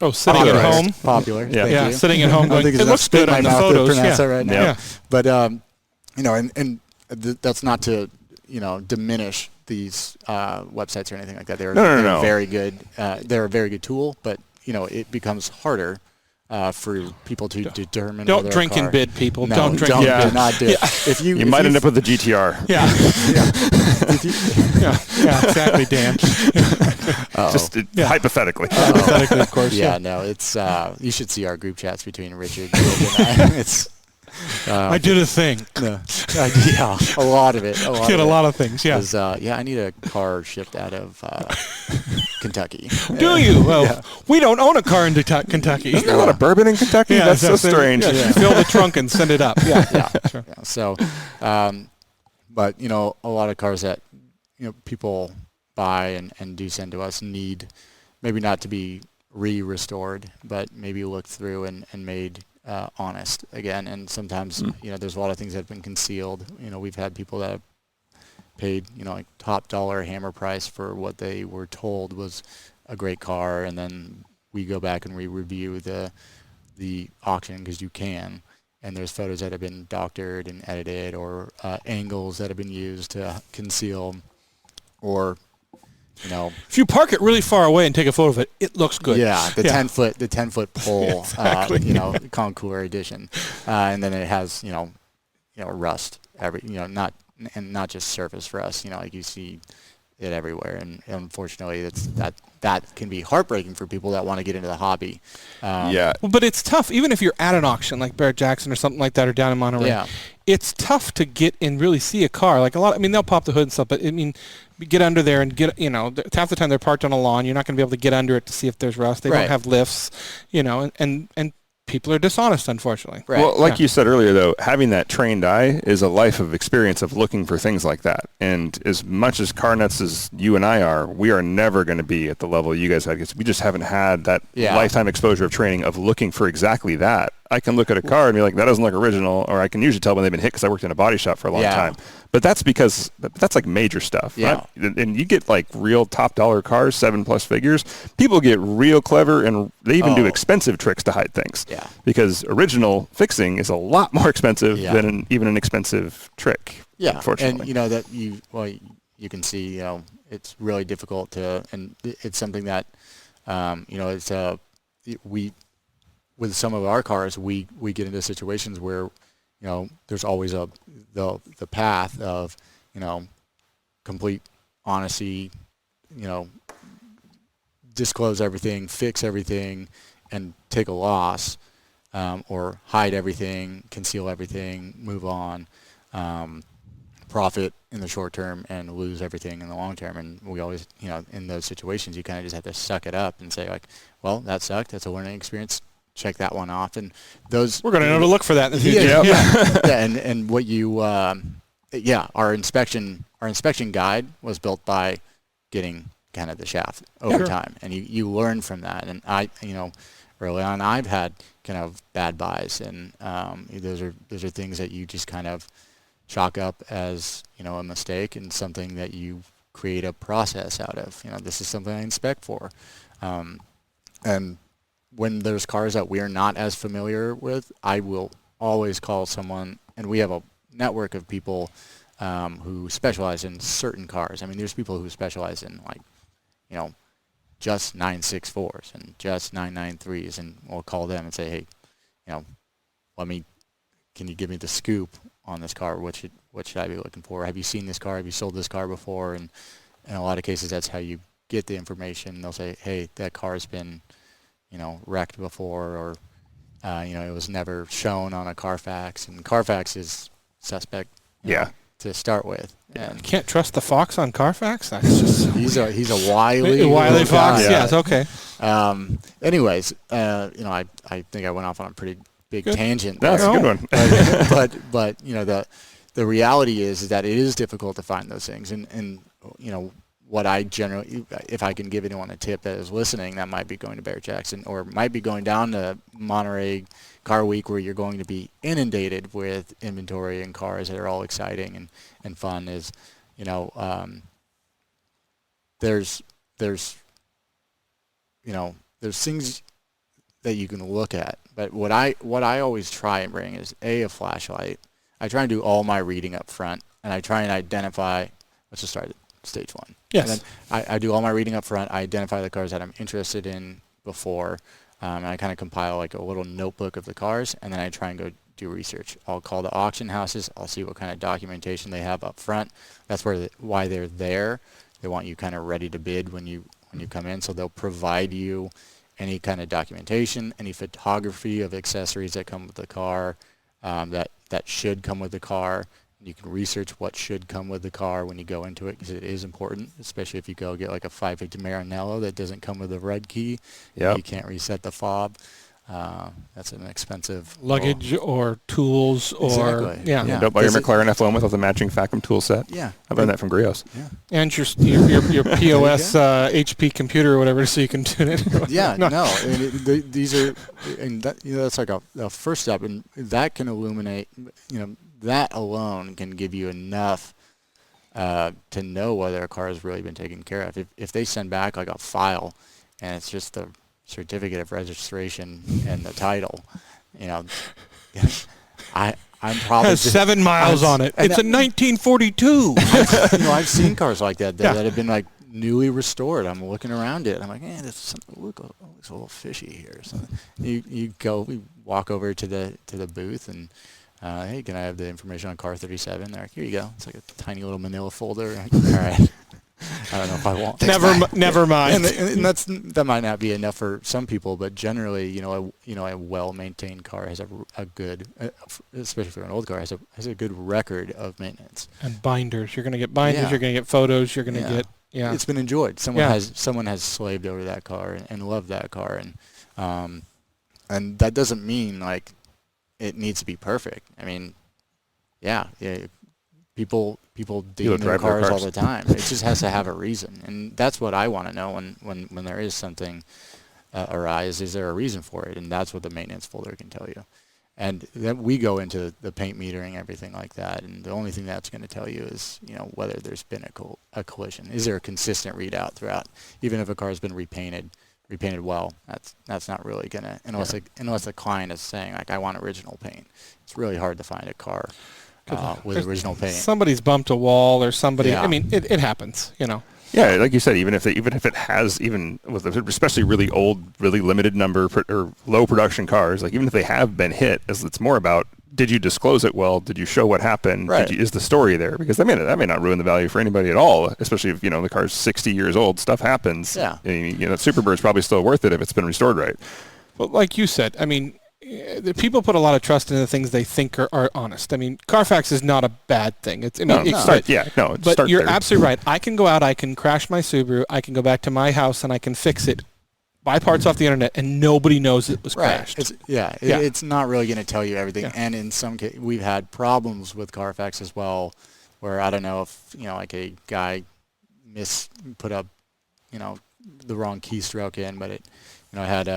Oh, sitting at home. Popular. Yeah, sitting at home going, it looks good on the photos. That right now. Yeah. But, you know, and that's not to, you know, diminish these websites or anything like that. They're very good. They're a very good tool, but, you know, it becomes harder for people to determine. Don't drink and bid, people. No, don't drink and bid. Do not do it. If you might end up with the GTR. Yeah. Yeah, exactly, Dan. Just hypothetically. Hypothetically, of course. Yeah, no, it's you should see our group chats between Richard and I. It's I did a thing. Yeah, a lot of it. Did a lot of things. Yeah. I need a car shipped out of Kentucky. Do you? Well, we don't own a car in Kentucky. Isn't there a lot of bourbon in Kentucky? Yeah, that's so strange. Yeah. Fill the trunk and send it up. Yeah. Sure. Yeah. So, but you know, a lot of cars that, you know, people buy and do send to us need maybe not to be restored, but maybe looked through and made honest again. And sometimes, you know, there's a lot of things that have been concealed. You know, we've had people that have paid, you know, like top dollar hammer price for what they were told was a great car, and then we go back and we review the auction, because you can, and there's photos that have been doctored and edited, or angles that have been used to conceal, or, you know, if you park it really far away and take a photo of it, it looks good. Yeah, the 10-foot pole, Exactly. you know, Concours edition, and then it has, you know, rust not just surface rust. You know, like you see it everywhere, and unfortunately, that can be heartbreaking for people that want to get into the hobby. Well, but it's tough, even if you're at an auction like Barrett Jackson or something like that, or down in Monterey. Yeah. It's tough to get and really see a car. Like I mean, they'll pop the hood and stuff, but I mean, get under there and get, you know, half the time they're parked on a lawn. You're not going to be able to get under it to see if there's rust. They don't have lifts, you know, and people are dishonest, unfortunately. Right. Well, like you said earlier, though, having that trained eye is a life of experience of looking for things like that. And as much as car nuts as you and I are, we are never going to be at the level you guys had, because we just haven't had that lifetime exposure of training of looking for exactly that. I can look at a car and be like, that doesn't look original, or I can usually tell when they've been hit because I worked in a body shop for a long time. But that's because that's like major stuff. Yeah. And you get like real top dollar cars, 7+ figures. People get real clever, and they even do expensive tricks to hide things. Yeah. Because original fixing is a lot more expensive than even an expensive trick. Yeah. Unfortunately. And you know that you can see, you know, it's really difficult to, and it's something that, you know, it's with some of our cars, we get into situations where, you know, there's always the path of, you know, complete honesty, you know, disclose everything, fix everything, and take a loss, or hide everything, conceal everything, move on, profit in the short term and lose everything in the long term. And we always, you know, in those situations, you kind of just have to suck it up and say, like, well, that sucked. That's a learning experience. Check that one off. And those, we're going to know to look for that in the future. And what you, our inspection guide was built by getting kind of the shaft over time, and you learn from that. And I, you know, early on, I've had kind of bad buys, and those are things that you just kind of chalk up as, a mistake and something that you create a process out of. This is something I inspect for. And when there's cars that we're not as familiar with, I will always call someone, and we have a network of people who specialize in certain cars. I mean, there's people who specialize in just 964s and just 993s, and we'll call them and say, hey, can you give me the scoop on this car? What should I be looking for? Have you seen this car? Have you sold this car before? And in a lot of cases, that's how you get the information. They'll say, hey, that car's been, wrecked before, or, it was never shown on a Carfax, and Carfax is suspect. To start with. And you can't trust the fox on Carfax. That's just he's a wily fox. Guy. Yes, okay. Anyways, I think I went off on a pretty big tangent. That's a good one. but the reality is that it is difficult to find those things, and what I generally, if I can give anyone a tip that is listening, that might be going to Bear Jackson or might be going down to Monterey Car Week, where you're going to be inundated with inventory and cars that are all exciting and fun, is, there's things that you can look at. But what I always try and bring is a flashlight. I try and do all my reading up front, and I try and identify, let's just start at stage one. Yes. And then I do all my reading up front. I identify the cars that I'm interested in before, and I kind of compile like a little notebook of the cars, and then I try and go do research. I'll call the auction houses. I'll see what kind of documentation they have up front. That's why they're there. They want you kind of ready to bid when you come in, so they'll provide you any kind of documentation, any photography of accessories that come with the car, that should come with the car. You can research what should come with the car when you go into it, because it is important, especially if you go get like a 550 Maranello that doesn't come with a red key. Yep. You can't reset the fob. That's an expensive luggage or tools or exactly. Yeah. Don't buy your McLaren F1 without the matching Facom tool set. Yeah, I've learned that from Griot's. Yeah, and your POS HP computer or whatever, so you can tune it. Yeah, no, and these are, and that, that's like a first step, and that can illuminate. That alone can give you enough to know whether a car has really been taken care of. If they send back like a file and it's just the certificate of registration and the title, I'm probably has 7 miles on it. It's a 1942. I've seen cars like that that have been like newly restored. I'm looking around it. I'm like, this looks a little fishy here. So we walk over to the booth and. Hey, can I have the information on car 37? They're like, here you go. It's like a tiny little manila folder. Like, all right. I don't know if I want. Never mind. And that might not be enough for some people, but generally, a well-maintained car has a good, especially for an old car, has a good record of maintenance. And binders. You're going to get binders. Yeah. You're going to get photos. You're going to get. Yeah. It's been enjoyed. Someone has slaved over that car and loved that car, and that doesn't mean like. It needs to be perfect. I mean, people deal their cars all the time. It just has to have a reason, and that's what I want to know when there is something arise. Is there a reason for it? And that's what the maintenance folder can tell you. And then we go into the paint metering, everything like that, and the only thing that's going to tell you is whether there's been a collision. Is there a consistent readout throughout? Even if a car's been repainted well, that's not really gonna unless the client is saying like I want original paint. It's really hard to find a car with original paint. Somebody's bumped a wall or somebody. Yeah. I mean, it happens. Yeah, like you said, even if it has, even with especially really old, really limited number or low production cars, like even if they have been hit, it's more about did you disclose it well? Did you show what happened? Right. Is the story there? Because that may not ruin the value for anybody at all, especially if the car's 60 years old. Stuff happens. Yeah. Superbird's probably still worth it if it's been restored right. Well, like you said, I mean, the people put a lot of trust in the things they think are honest. I mean, Carfax is not a bad thing. But you're absolutely right. I can go out, I can crash my Subaru, I can go back to my house, and I can fix it. Buy parts off the internet, and nobody knows it was crashed. It's not really going to tell you everything. Yeah. And in some cases, we've had problems with Carfax as well, where I don't know if like a guy put up the wrong keystroke in, but it had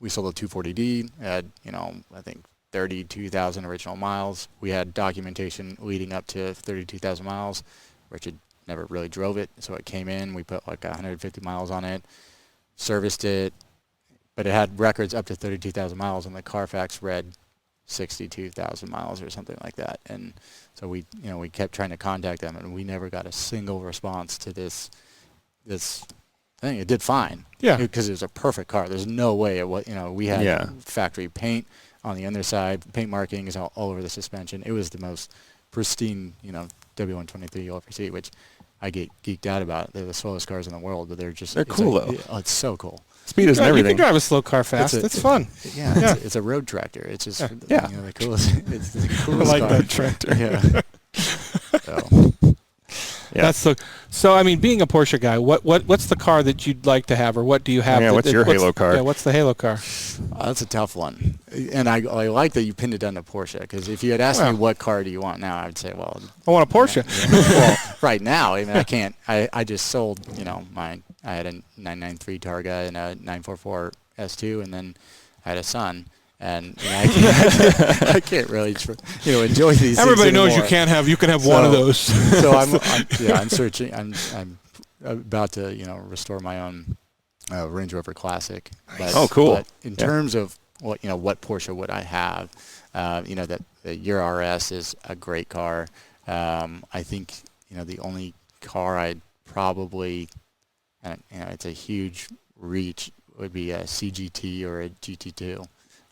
we sold a 240D, had I think 32,000 original miles. We had documentation leading up to 32,000 miles. Richard never really drove it, so it came in. We put like 150 miles on it, serviced it, but it had records up to 32,000 miles, and the Carfax read 62,000 miles or something like that. And so we kept trying to contact them, and we never got a single response to this thing. It did fine. Yeah. Because it was a perfect car. There's no way it was, we had factory paint on the underside, paint markings all over the suspension. It was the most pristine, W123 you'll ever see, which I get geeked out about. They're the slowest cars in the world, but they're cool though. It's so cool. Speed isn't everything. You can drive a slow car fast. It's fun. Yeah. It's a road tractor. It's just the coolest. It's the coolest I like car. that tractor. Yeah. Yeah. So I mean, being a Porsche guy, what's the car that you'd like to have, or what do you have? Yeah, what's your Halo car? Yeah, what's the Halo car? That's a tough one, and I like that you pinned it down to Porsche, because if you had asked me what car do you want now, I would say, well, I want a Porsche. Well, right now, I mean, I can't. I just sold, mine. I had a 993 Targa and a 944 S2, and then I had a son. And I can't really, enjoy these. Everybody things knows anymore. You can have one of those. So I'm searching. I'm about to restore my own Range Rover Classic. But, cool. But in terms of what Porsche would I have? That the Your RS is a great car. I think the only car I'd probably, it's a huge reach, would be a CGT or a GT2.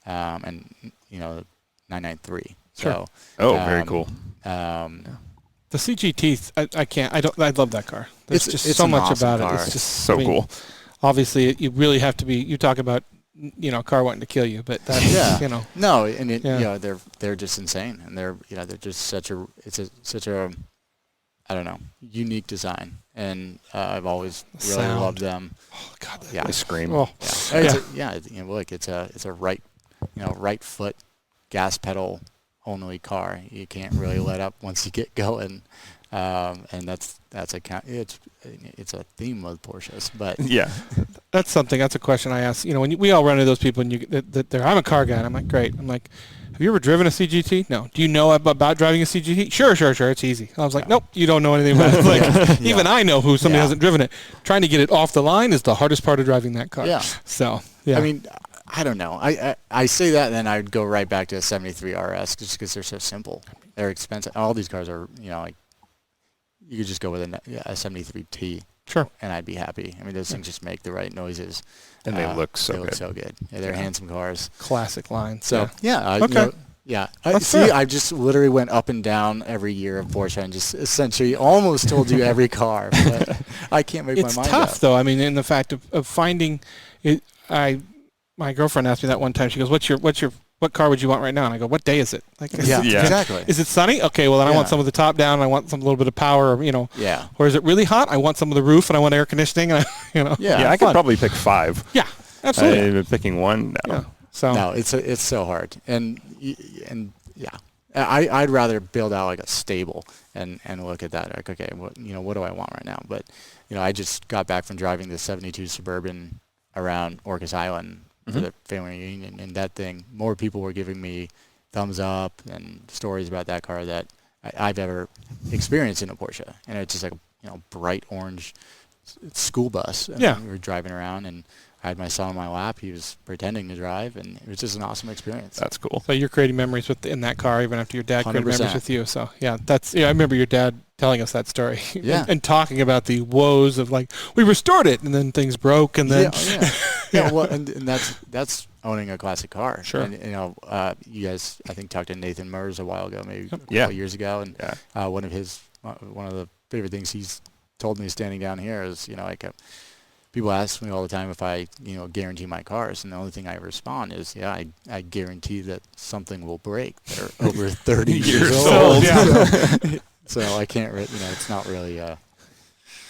And 993. Sure. So, very cool. The CGT, I love that car. There's just it's so an much awesome about car. it. It's just so cool. Obviously, you really have to be. You talk about a car wanting to kill you, but that's No, and they're just insane, and they're just such a I don't know, unique design, and I've always really loved them. Oh God, they scream. Oh. It's a right foot gas pedal only car. You can't really let up once you get going, and that's it's a theme with Porsches. But that's a question I ask. When we all run into those people, and I'm a car guy, and I'm like, great. I'm like, have you ever driven a CGT? No. Do you know about driving a CGT? Sure. It's easy. I was like, nope, you don't know anything about it. Like, even I know who somebody hasn't driven it. Trying to get it off the line is the hardest part of driving that car. Yeah. So, yeah. I mean, I don't know. I say that, and then I'd go right back to a 73 RS just because they're so simple. They're expensive. All these cars are, like, you could just go with a 73T. Sure. And I'd be happy. I mean, those things just make the right noises. And they look so good. They look so good. Yeah, they're handsome cars. Classic line. So, okay. I just literally went up and down every year of Porsche and just essentially almost told you every car. But I can't make my mind up. It's tough, though. I mean, in the fact of finding it, my girlfriend asked me that one time. She goes, what car would you want right now? And I go, what day is it? Like, exactly. Is it sunny? Okay, well, then I want some of the top down, and I want some little bit of power, Yeah. Or is it really hot? I want some of the roof, and I want air conditioning, and Yeah, I could probably pick 5. Yeah, absolutely. I'm picking one. No. Yeah. So no, it's so hard, and I'd rather build out like a stable and look at that. Like, okay, what do I want right now? But I just got back from driving the '72 Suburban around Orcas Island for the family reunion, and that thing, more people were giving me thumbs up and stories about that car that I've ever experienced in a Porsche. And it's just like bright orange school bus. And we were driving around, and I had my son on my lap. He was pretending to drive, and it was just an awesome experience. That's cool. So you're creating memories in that car, even after your dad created 100%. memories with you. So I remember your dad telling us that story. Yeah. and talking about the woes of, like, we restored it, and then things broke, and then well, and that's owning a classic car. Sure. And you guys, I think, talked to Nathan Mers a while ago, maybe a couple years ago, and one of the favorite things he's told me standing down here is, people ask me all the time if I, guarantee my cars, and the only thing I respond is, I guarantee that something will break. They're over 30 years old. Yeah. So I can't, it's not really.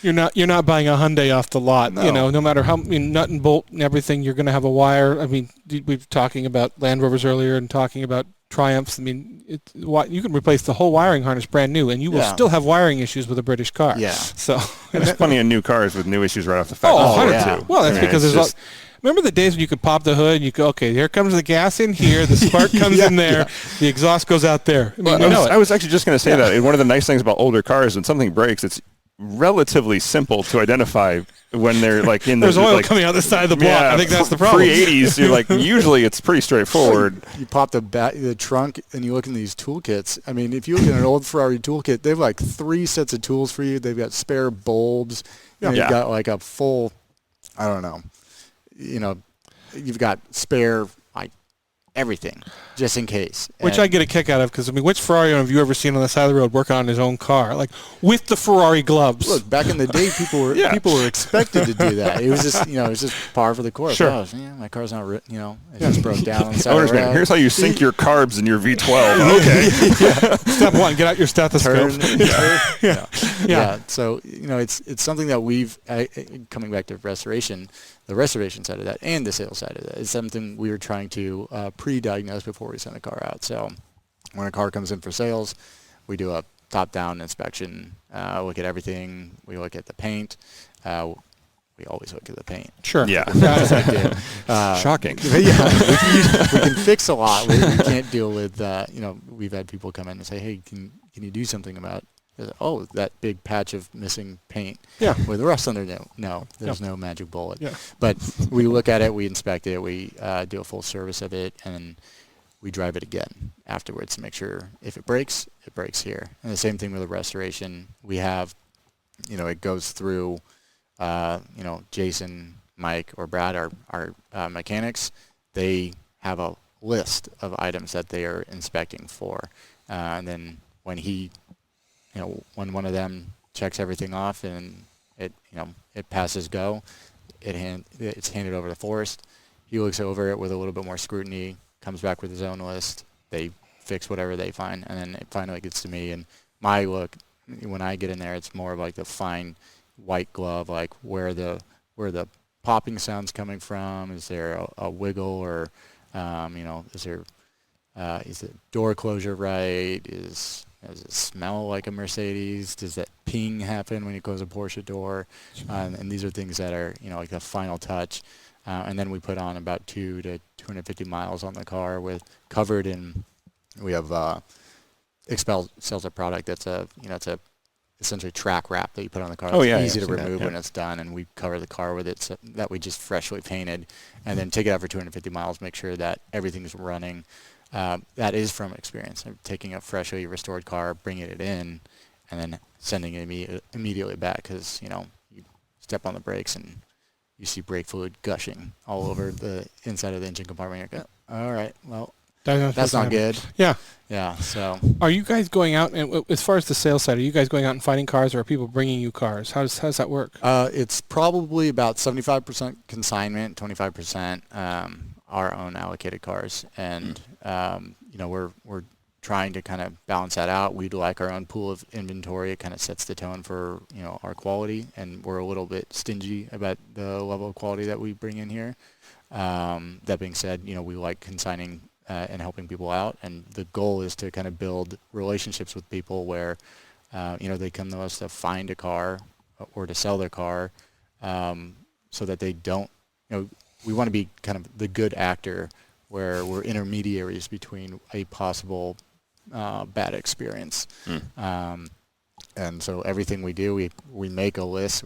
You're not buying a Hyundai off the lot. No. No matter how nut and bolt and everything, you're going to have a wire. I mean, we were talking about Land Rovers earlier and talking about Triumphs. I mean, you can replace the whole wiring harness brand new, and you will still have wiring issues with a British car. Yeah. So There's plenty of new cars with new issues right off the factory. Oh, 100%. Well, that's because there's Remember the days when you could pop the hood and you go, okay, here comes the gas in here, the spark comes in there, the exhaust goes out there. I mean, I was actually just going to say that. And one of the nice things about older cars, when something breaks, it's relatively simple to identify when they're like in the there's oil coming out the side of the block. Yeah, I think that's the problem. Pre-80s, you're like, usually it's pretty straightforward. You pop the trunk and you look in these toolkits. I mean, if you look at an old Ferrari toolkit, they have like 3 sets of tools for you. They've got spare bulbs. You've got like a full, I don't know, you've got spare like everything just in case. Which I get a kick out of because, I mean, which Ferrari owner have you ever seen on the side of the road working on his own car? Like, with the Ferrari gloves. Look, back in the day, people were expected to do that. It was just, it was just par for the course. Sure. Oh, my car's not, it just broke down on the side of the road. Here's how you sync your carbs in your V12. Okay. Step 1, get out your stethoscope. Yeah. So, it's something that we've, coming back to restoration, the restoration side of that and the sales side of that is something we were trying to pre-diagnose before we send a car out. So when a car comes in for sales, we do a top-down inspection, look at everything. We look at the paint. We always look at the paint. Sure. Yeah. Shocking. We can fix a lot. We can't deal with, we've had people come in and say, hey, can you do something about that big patch of missing paint with rust under there. No, there's no magic bullet. Yeah. But we look at it, we inspect it, we do a full service of it, and we drive it again afterwards to make sure if it breaks here. And the same thing with the restoration. We have, it goes through, Jason, Mike, or Brad, our mechanics. They have a list of items that they are inspecting for. And then when when one of them checks everything off and it passes go, it's handed over to Forrest. He looks over it with a little bit more scrutiny, comes back with his own list. They fix whatever they find, and then it finally gets to me. And my look, when I get in there, it's more of like the fine white glove, like where the popping sound's coming from. Is there a wiggle, or is the door closure right? Does it smell like a Mercedes? Does that ping happen when you close a Porsche door? And these are things that are, like the final touch. And then we put on about 200 to 250 miles on the car covered in, we have Expel sells a product that's it's a essentially track wrap that you put on the car. It's easy to remove when it's done, and we cover the car with it so that we just freshly painted, and then take it out for 250 miles, make sure that everything's running. That is from experience. Taking a freshly restored car, bringing it in, and then sending it immediately back because, you step on the brakes and you see brake fluid gushing all over the inside of the engine compartment. You're like, all right, well, that's not good. Yeah. Yeah, so. Are you guys going out, and as far as the sales side, are you guys going out and finding cars, or are people bringing you cars? How does that work? It's probably about 75% consignment, 25% our own allocated cars, and we're trying to kind of balance that out. We'd like our own pool of inventory. It kind of sets the tone for our quality, and we're a little bit stingy about the level of quality that we bring in here. That being said, we like consigning and helping people out, and the goal is to kind of build relationships with people where they come to us to find a car or to sell their car, so that they don't. We want to be kind of the good actor where we're intermediaries between a possible bad experience. And so everything we do, we make a list.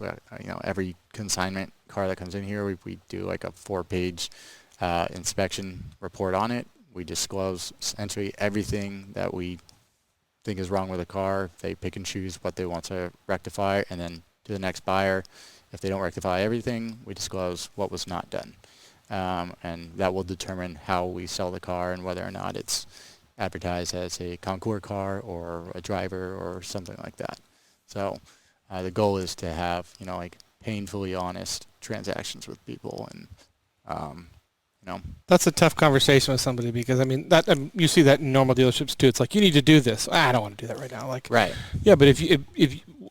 Every consignment car that comes in here, we do like a 4-page inspection report on it. We disclose essentially everything that we think is wrong with the car. They pick and choose what they want to rectify, and then to the next buyer. If they don't rectify everything, we disclose what was not done. And that will determine how we sell the car and whether or not it's advertised as a concours car or a driver or something like that. So the goal is to have, painfully honest transactions with people. And, That's a tough conversation with somebody because, you see that in normal dealerships too. It's like, you need to do this. I don't want to do that right now. Like, right. Yeah, but if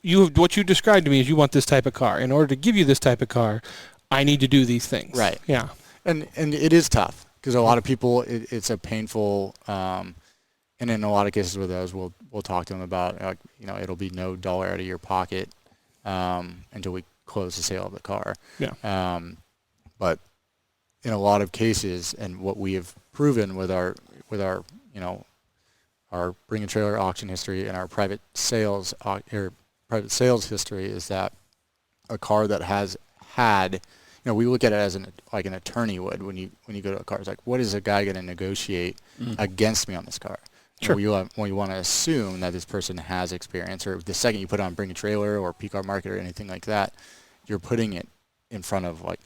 you what you described to me is you want this type of car. In order to give you this type of car, I need to do these things. Right. Yeah. And it is tough because a lot of people, it's a painful, and in a lot of cases with those, we'll talk to them about, it'll be no dollar out of your pocket until we close the sale of the car. Yeah. But in a lot of cases, and what we have proven with our our bring a trailer auction history and our private sales history, is that a car that has had, we look at it as like an attorney would when you go to a car. It's like, what is a guy going to negotiate against me on this car? Sure. Well, you want to assume that this person has experience, or the second you put on Bring a Trailer or P-Car Market or anything like that, you're putting it in front of a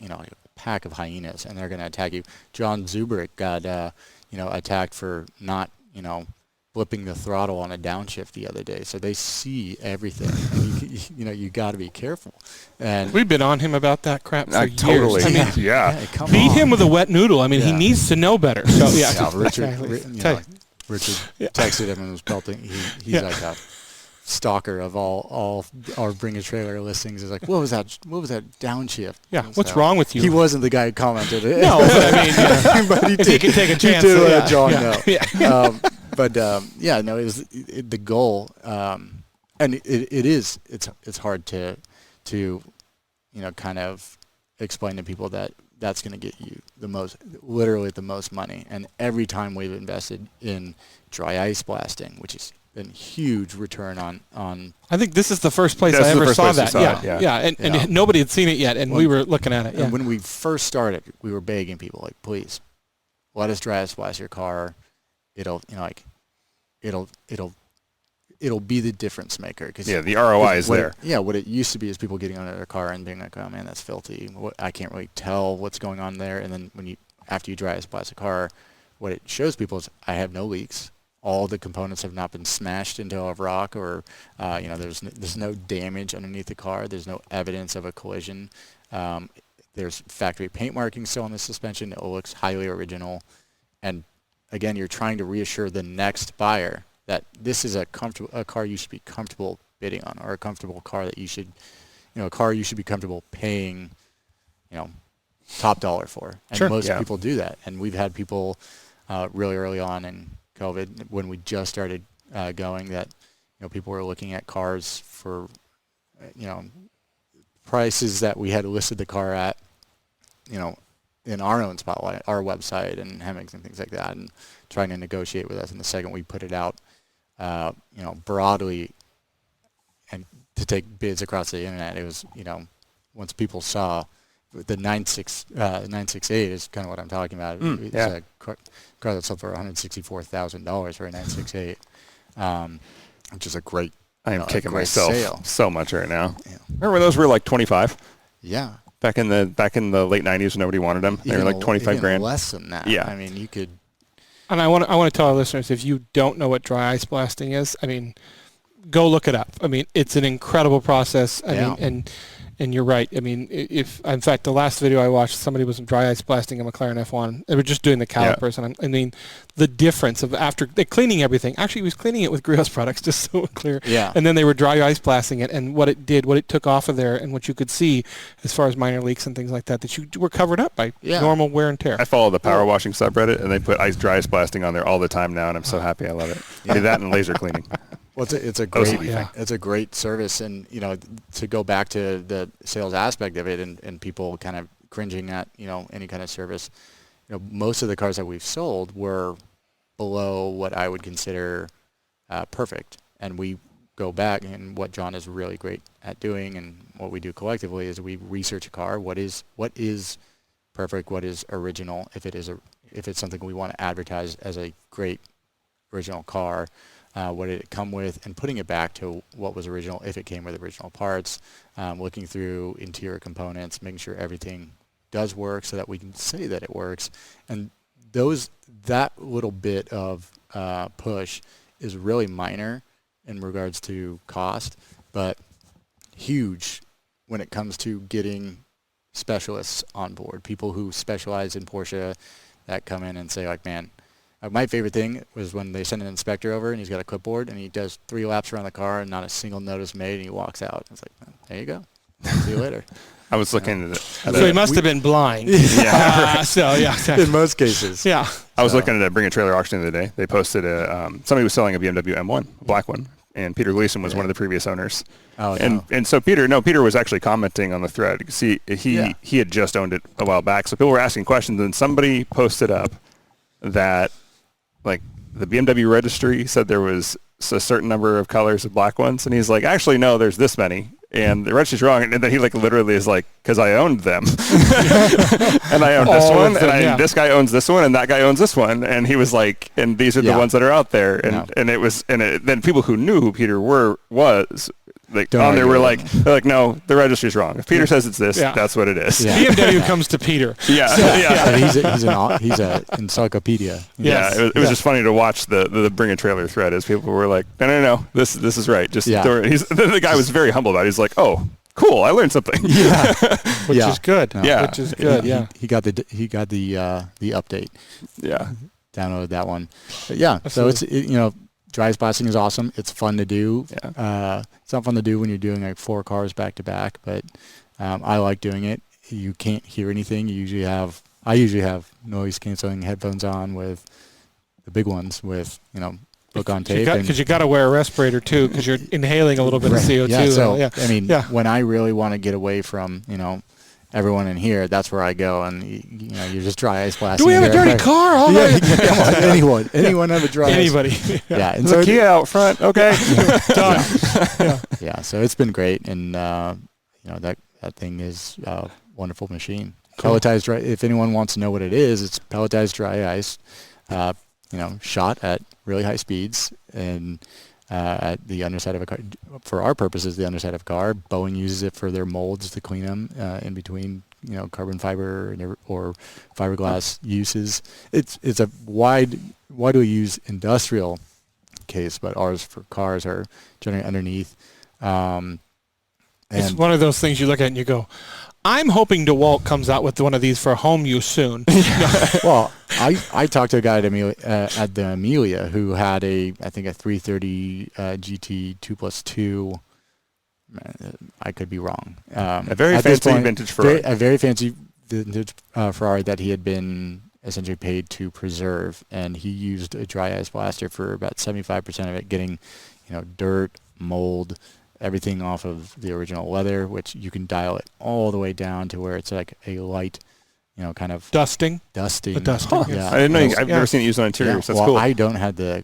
pack of hyenas, and they're going to attack you. John Zubrick got attacked for not flipping the throttle on a downshift the other day. So they see everything. And you got to be careful. And we've been on him about that crap for years. Totally. I mean, beat him with a wet noodle. I mean, he needs to know better. So Richard texted him and was pelting. He's like a stalker of all our Bring a Trailer listings. He's like, what was that downshift? Yeah, what's wrong with you? He wasn't the guy who commented it. No, but I mean, but he did. He can take a chance. He did let John know. Yeah. It was the goal, and it's hard to kind of explain to people that that's going to get you literally the most money. And every time we've invested in dry ice blasting, which has been huge return on. I think this is the first place I ever saw that. And nobody had seen it yet, and we were looking at it. And when we first started, we were begging people, like, please, let us dry ice blast your car. It'll be the difference maker. The ROI is there. What it used to be is people getting under their car and being like, oh man, that's filthy. I can't really tell what's going on there. And then after you dry ice blast a car, what it shows people is I have no leaks. All the components have not been smashed into a rock, or there's no damage underneath the car. There's no evidence of a collision. There's factory paint markings still on the suspension. It looks highly original. And again, you're trying to reassure the next buyer that this is a car you should be comfortable bidding on, or a comfortable car that you should be comfortable paying, top dollar for. And most people do that. And we've had people really early on in COVID, when we just started going, that people were looking at cars for prices that we had listed the car at, in our own spotlight, our website and Hemmings and things like that, and trying to negotiate with us. And the second we put it out, broadly, and to take bids across the internet, it was, once people saw the 968 is kind of what I'm talking about. It's a car that sold for $164,000 for a 968, which is a great. I am kicking myself so much right now. Yeah. Remember those were like 25? Yeah. Back in the late 90s when nobody wanted them. They were like 25 grand. Less than that. Yeah. I mean, you could. And I want to tell our listeners, if you don't know what dry ice blasting is, I mean, go look it up. I mean, it's an incredible process. I mean, and you're right. I mean, in fact, the last video I watched, somebody was dry ice blasting a McLaren F1. They were just doing the calipers, and I mean, the difference of after they're cleaning everything. Actually, he was cleaning it with Griot's products, just so clear. Yeah. And then they were dry ice blasting it, and what it took off of there, and what you could see as far as minor leaks and things like that you were covered up by normal wear and tear. I follow the power washing subreddit, and they put dry ice blasting on there all the time now, and I'm so happy. I love it. I do that and laser cleaning. Well, it's a great service, and to go back to the sales aspect of it, and people kind of cringing at any kind of service. Most of the cars that we've sold were below what I would consider perfect, and we go back, and what John is really great at doing, and what we do collectively is we research a car. What is perfect? What is original? If it's something we want to advertise as a great original car. What did it come with, and putting it back to what was original if it came with original parts, looking through interior components, making sure everything does work so that we can say that it works. And that little bit of push is really minor in regards to cost, but huge when it comes to getting specialists on board, people who specialize in Porsche that come in and say, like, man, my favorite thing was when they send an inspector over and he's got a clipboard and he does 3 laps around the car and not a single notice made, and he walks out. It's like, there you go. See you later. I was looking at it. So he must have been blind. In most cases. Yeah. I was looking at a Bring a Trailer auction the other day. They posted somebody was selling a BMW M1, a black one, and Peter Gleason was one of the previous owners. Oh, and so Peter was actually commenting on the thread because he had just owned it a while back. So people were asking questions, and somebody posted up that like the BMW registry said there was a certain number of colors of black ones, and he's like, actually no, there's this many, and the registry's wrong. And then he like literally is like, because I owned them, and I own this one, and this guy owns this one, and that guy owns this one, and he was like, and these are the ones that are out there, and then people who knew who Peter was. Like on there, they're like, no, the registry's wrong. If Peter says it's this, that's what it is. Yeah. BMW comes to Peter. He's an encyclopedia. Yes. Yeah, it was just funny to watch the Bring a Trailer thread as people were like, no, this is right. Just the guy was very humble about it. He's like, oh, cool, I learned something. Yeah, which is good. Yeah, which is good. He got the update. Yeah, downloaded that one. But yeah, absolutely. So it's dry ice blasting is awesome. It's fun to do. Yeah. It's not fun to do when you're doing like 4 cars back to back, but I like doing it. You can't hear anything. I usually have noise canceling headphones on with the big ones with book on tape. Because you got to wear a respirator too, because you're inhaling a little bit of CO2. Yeah. So I mean, when I really want to get away from everyone in here, that's where I go, and you're just dry ice blasting. Do we have a dirty car? Anyone have a dry ice? Anybody. Yeah. And so Kia out front. Okay. Done. Yeah. So it's been great, and that thing is a wonderful machine. Cool. Pelletized dry. If anyone wants to know what it is, it's pelletized dry ice, shot at really high speeds and at the underside of a car. For our purposes, the underside of a car. Boeing uses it for their molds to clean them in between, carbon fiber or fiberglass uses. It's a widely used industrial case, but ours for cars are generally underneath. It's one of those things you look at and you go, I'm hoping DeWalt comes out with one of these for home use soon. Well, I talked to a guy at the Amelia who had I think a 330 GT 2+2. I could be wrong. A very fancy vintage Ferrari. A very fancy vintage Ferrari that he had been essentially paid to preserve, and he used a dry ice blaster for about 75% of it, getting dirt, mold, everything off of the original leather, which you can dial it all the way down to where it's like a light, kind of dusting. The dusting. Huh. Yeah. I didn't know. I've never seen it used on interiors. That's cool. I don't have the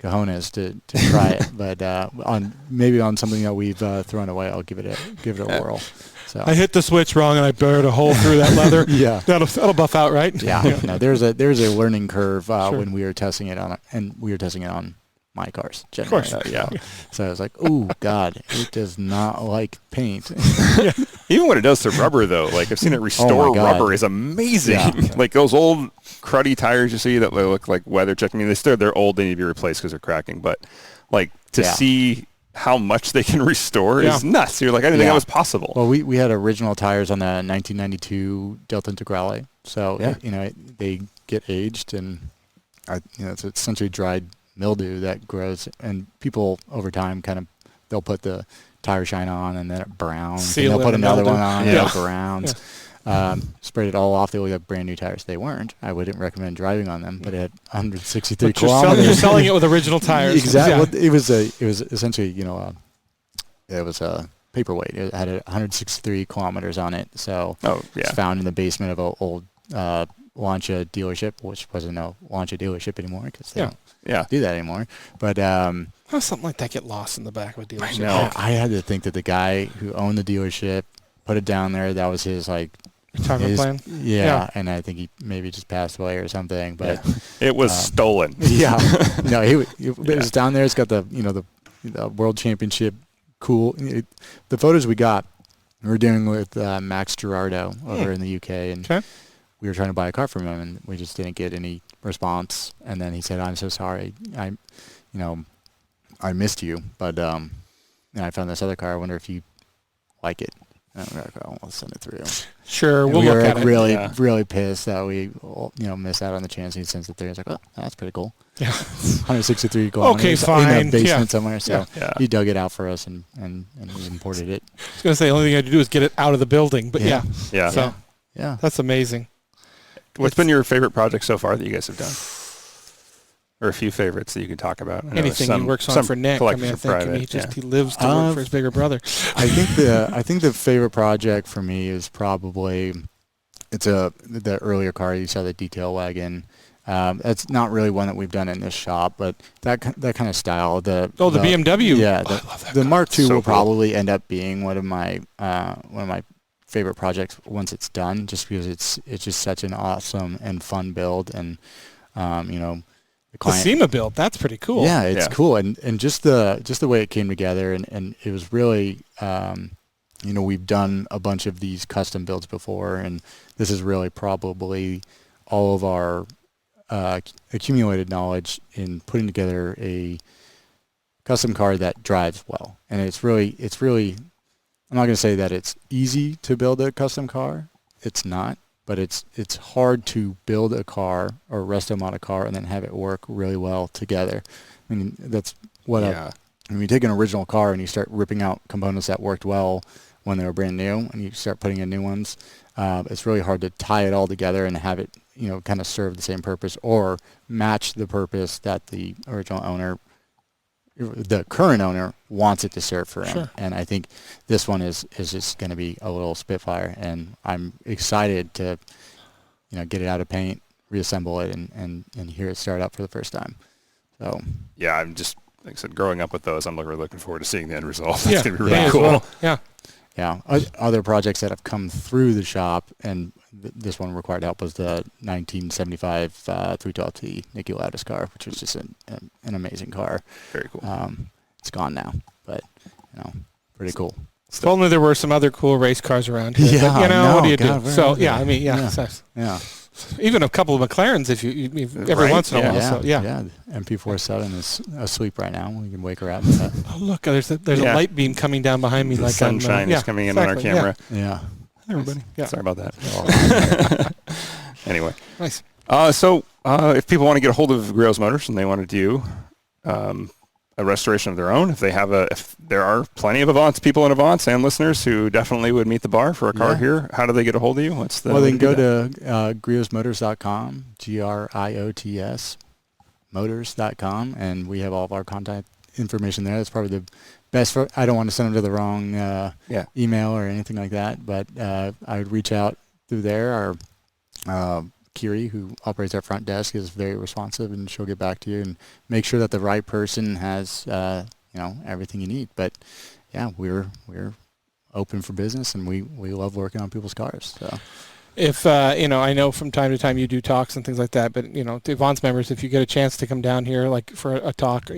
cojones to try it, but on something that we've thrown away, I'll give it a whirl. So I hit the switch wrong and I buried a hole through that leather. Yeah, that'll buff out, right? Yeah. No, there's a learning curve when we were testing it on my cars, generally. Of course. So I was like, oh God, it does not like paint. Even what it does to rubber, though, like I've seen it restore rubber is amazing. Yeah. Like those old cruddy tires you see that look like weather checked. I mean, they're old, they need to be replaced because they're cracking. But like to see how much they can restore is nuts. You're like, I didn't think that was possible. Well, we had original tires on the 1992 Delta Integrale, so they get aged, and it's essentially dried mildew that grows, and people over time they'll put the tire shine on and then it browns, and they'll put another one on and it browns. Sprayed it all off. They look like brand new tires. They weren't. I wouldn't recommend driving on them, but it had 163 kilometers. You're selling it with original tires. Exactly. Yeah. It was essentially it was a paperweight. It had 163 kilometers on it. So it's found in the basement of an old Lancia dealership, which wasn't a Lancia dealership anymore because they don't do that anymore. But how something like that get lost in the back of a dealership? No, I had to think that the guy who owned the dealership put it down there. That was his retirement plan. Yeah, and I think he maybe just passed away or something. But it was stolen. Yeah, no, it was down there. It's got the the World Championship. Cool. The photos we got, we were dealing with Max Girardo over in the UK, and we were trying to buy a car from him, and we just didn't get any response. And then he said, "I'm so sorry. I missed you, but I found this other car. I wonder if you like it." And we're like, "Oh, we'll send it through." Sure, and we'll look at it. Really pissed that we missed out on the chance he sends it through. It's like, "Oh, that's pretty cool." Yeah, 163 kilometers. Okay, fine. In a basement somewhere. So he dug it out for us and we imported it. I was gonna say the only thing I had to do is get it out of the building, but yeah. So that's amazing. What's been your favorite project so far that you guys have done? or a few favorites that you can talk about? Anything he works on for Nick. I mean, I think he lives to work for his bigger brother. I think the favorite project for me is probably the earlier car. You saw the detail wagon. That's not really one that we've done in this shop, but that kind of style. The BMW. Yeah, I love that the car. Mark II So will cool. probably end up being one of my favorite projects once it's done, just because it's just such an awesome and fun build, and the client. The SEMA build, that's pretty cool. Yeah, it's cool, and just the way it came together, and it was really, we've done a bunch of these custom builds before, and this is really probably all of our accumulated knowledge in putting together a custom car that drives well. And it's really, I'm not going to say that it's easy to build a custom car. It's not. But it's hard to build a car or resto mod a car and then have it work really well together. I mean, that's what when you take an original car and you start ripping out components that worked well when they were brand new, and you start putting in new ones, it's really hard to tie it all together and have it, kind of serve the same purpose or match the purpose that the original owner, the current owner, wants it to serve for him. Sure. And I think this one is just going to be a little Spitfire, and I'm excited to get it out of paint, reassemble it, and hear it start up for the first time. So yeah, I'm just, like I said, growing up with those, I'm really looking forward to seeing the end result. That's going to be me really as cool. well. Yeah. Other projects that have come through the shop, and this one required help, was the 1975 312T Nicky Lauda's car, which was just an amazing car. Very cool. It's gone now, but pretty cool. If only there were some other cool race cars around here. Yeah, but, what do you God, do? So yeah. I mean, Yeah. Even a couple of McLarens, if you every Right, once in a while. Yeah, So, yeah. The MP47 is asleep right now. We can wake her up. With that. Oh look, there's a light beam coming down behind me. The like sunshine is coming in on our camera. Yeah. Hi, everybody. Yeah. Sorry about that. Anyway. Nice. So if people want to get a hold of Griot's Motors and they want to do a restoration of their own, if there are plenty of people in Avance and listeners who definitely would meet the bar for a car here, how do they get a hold of you? They can go to griotsmotors.com, GRIOTS motors.com, and we have all of our contact information there. That's probably the best. I don't want to send them to the wrong email or anything like that, but I would reach out through there. Our Kiri, who operates our front desk, is very responsive, and she'll get back to you and make sure that the right person has everything you need. But yeah, we're open for business, and we love working on people's cars. So If I know from time to time you do talks and things like that, but the Avance members, if you get a chance to come down here, like for a talk,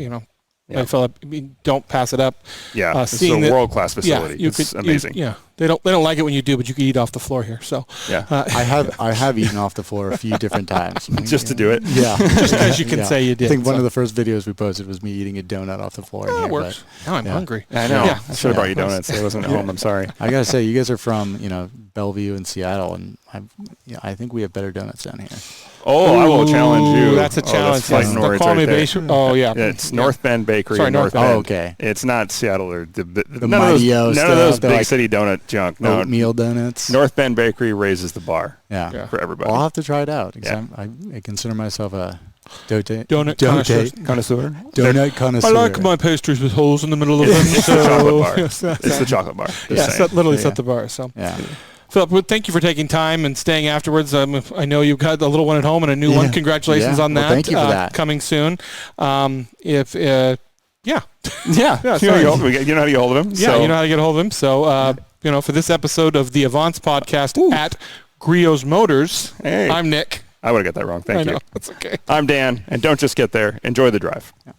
like Phillip, don't pass it up. Yeah, it's a world-class facility. It's amazing. They don't like it when you do, but you can eat off the floor here. So yeah, I have eaten off the floor a few different times just to do it. Yeah, just because you can say you did. I think one of the first videos we posted was me eating a donut off the floor. That works. Now I'm hungry. I know. Yeah. I should have brought you donuts. I wasn't at home. I'm sorry. I gotta say, you guys are from Bellevue and Seattle, and I think we have better donuts down here. Oh, I will challenge you. That's a challenge. That's fighting words right there. Oh, yeah. It's North Bend Bakery. Sorry, in North Bend. Bend. Oh, okay. It's not Seattle or the none of those stuff. big city donut junk. No, oatmeal donuts. North Bend Bakery raises the bar. Yeah. For everybody. Well, I'll have to try it out. I consider myself a donut connoisseur. Donut connoisseur. I like my pastries with holes in the middle of them. It's the chocolate bar. It's the chocolate bar. Literally set the bar. So. Yeah. Phillip, thank you for taking time and staying afterwards. I know you've got a little one at home and a new one. Congratulations on that. Well, thank you for that. Coming soon. You know how to get hold of him. Yeah, you know how to get a hold of him. So, for this episode of the Avance podcast at Griot's Motors, I'm Nick. I would have got that wrong. Thank you. That's okay. I'm Dan, and don't just get there. Enjoy the drive. Yeah.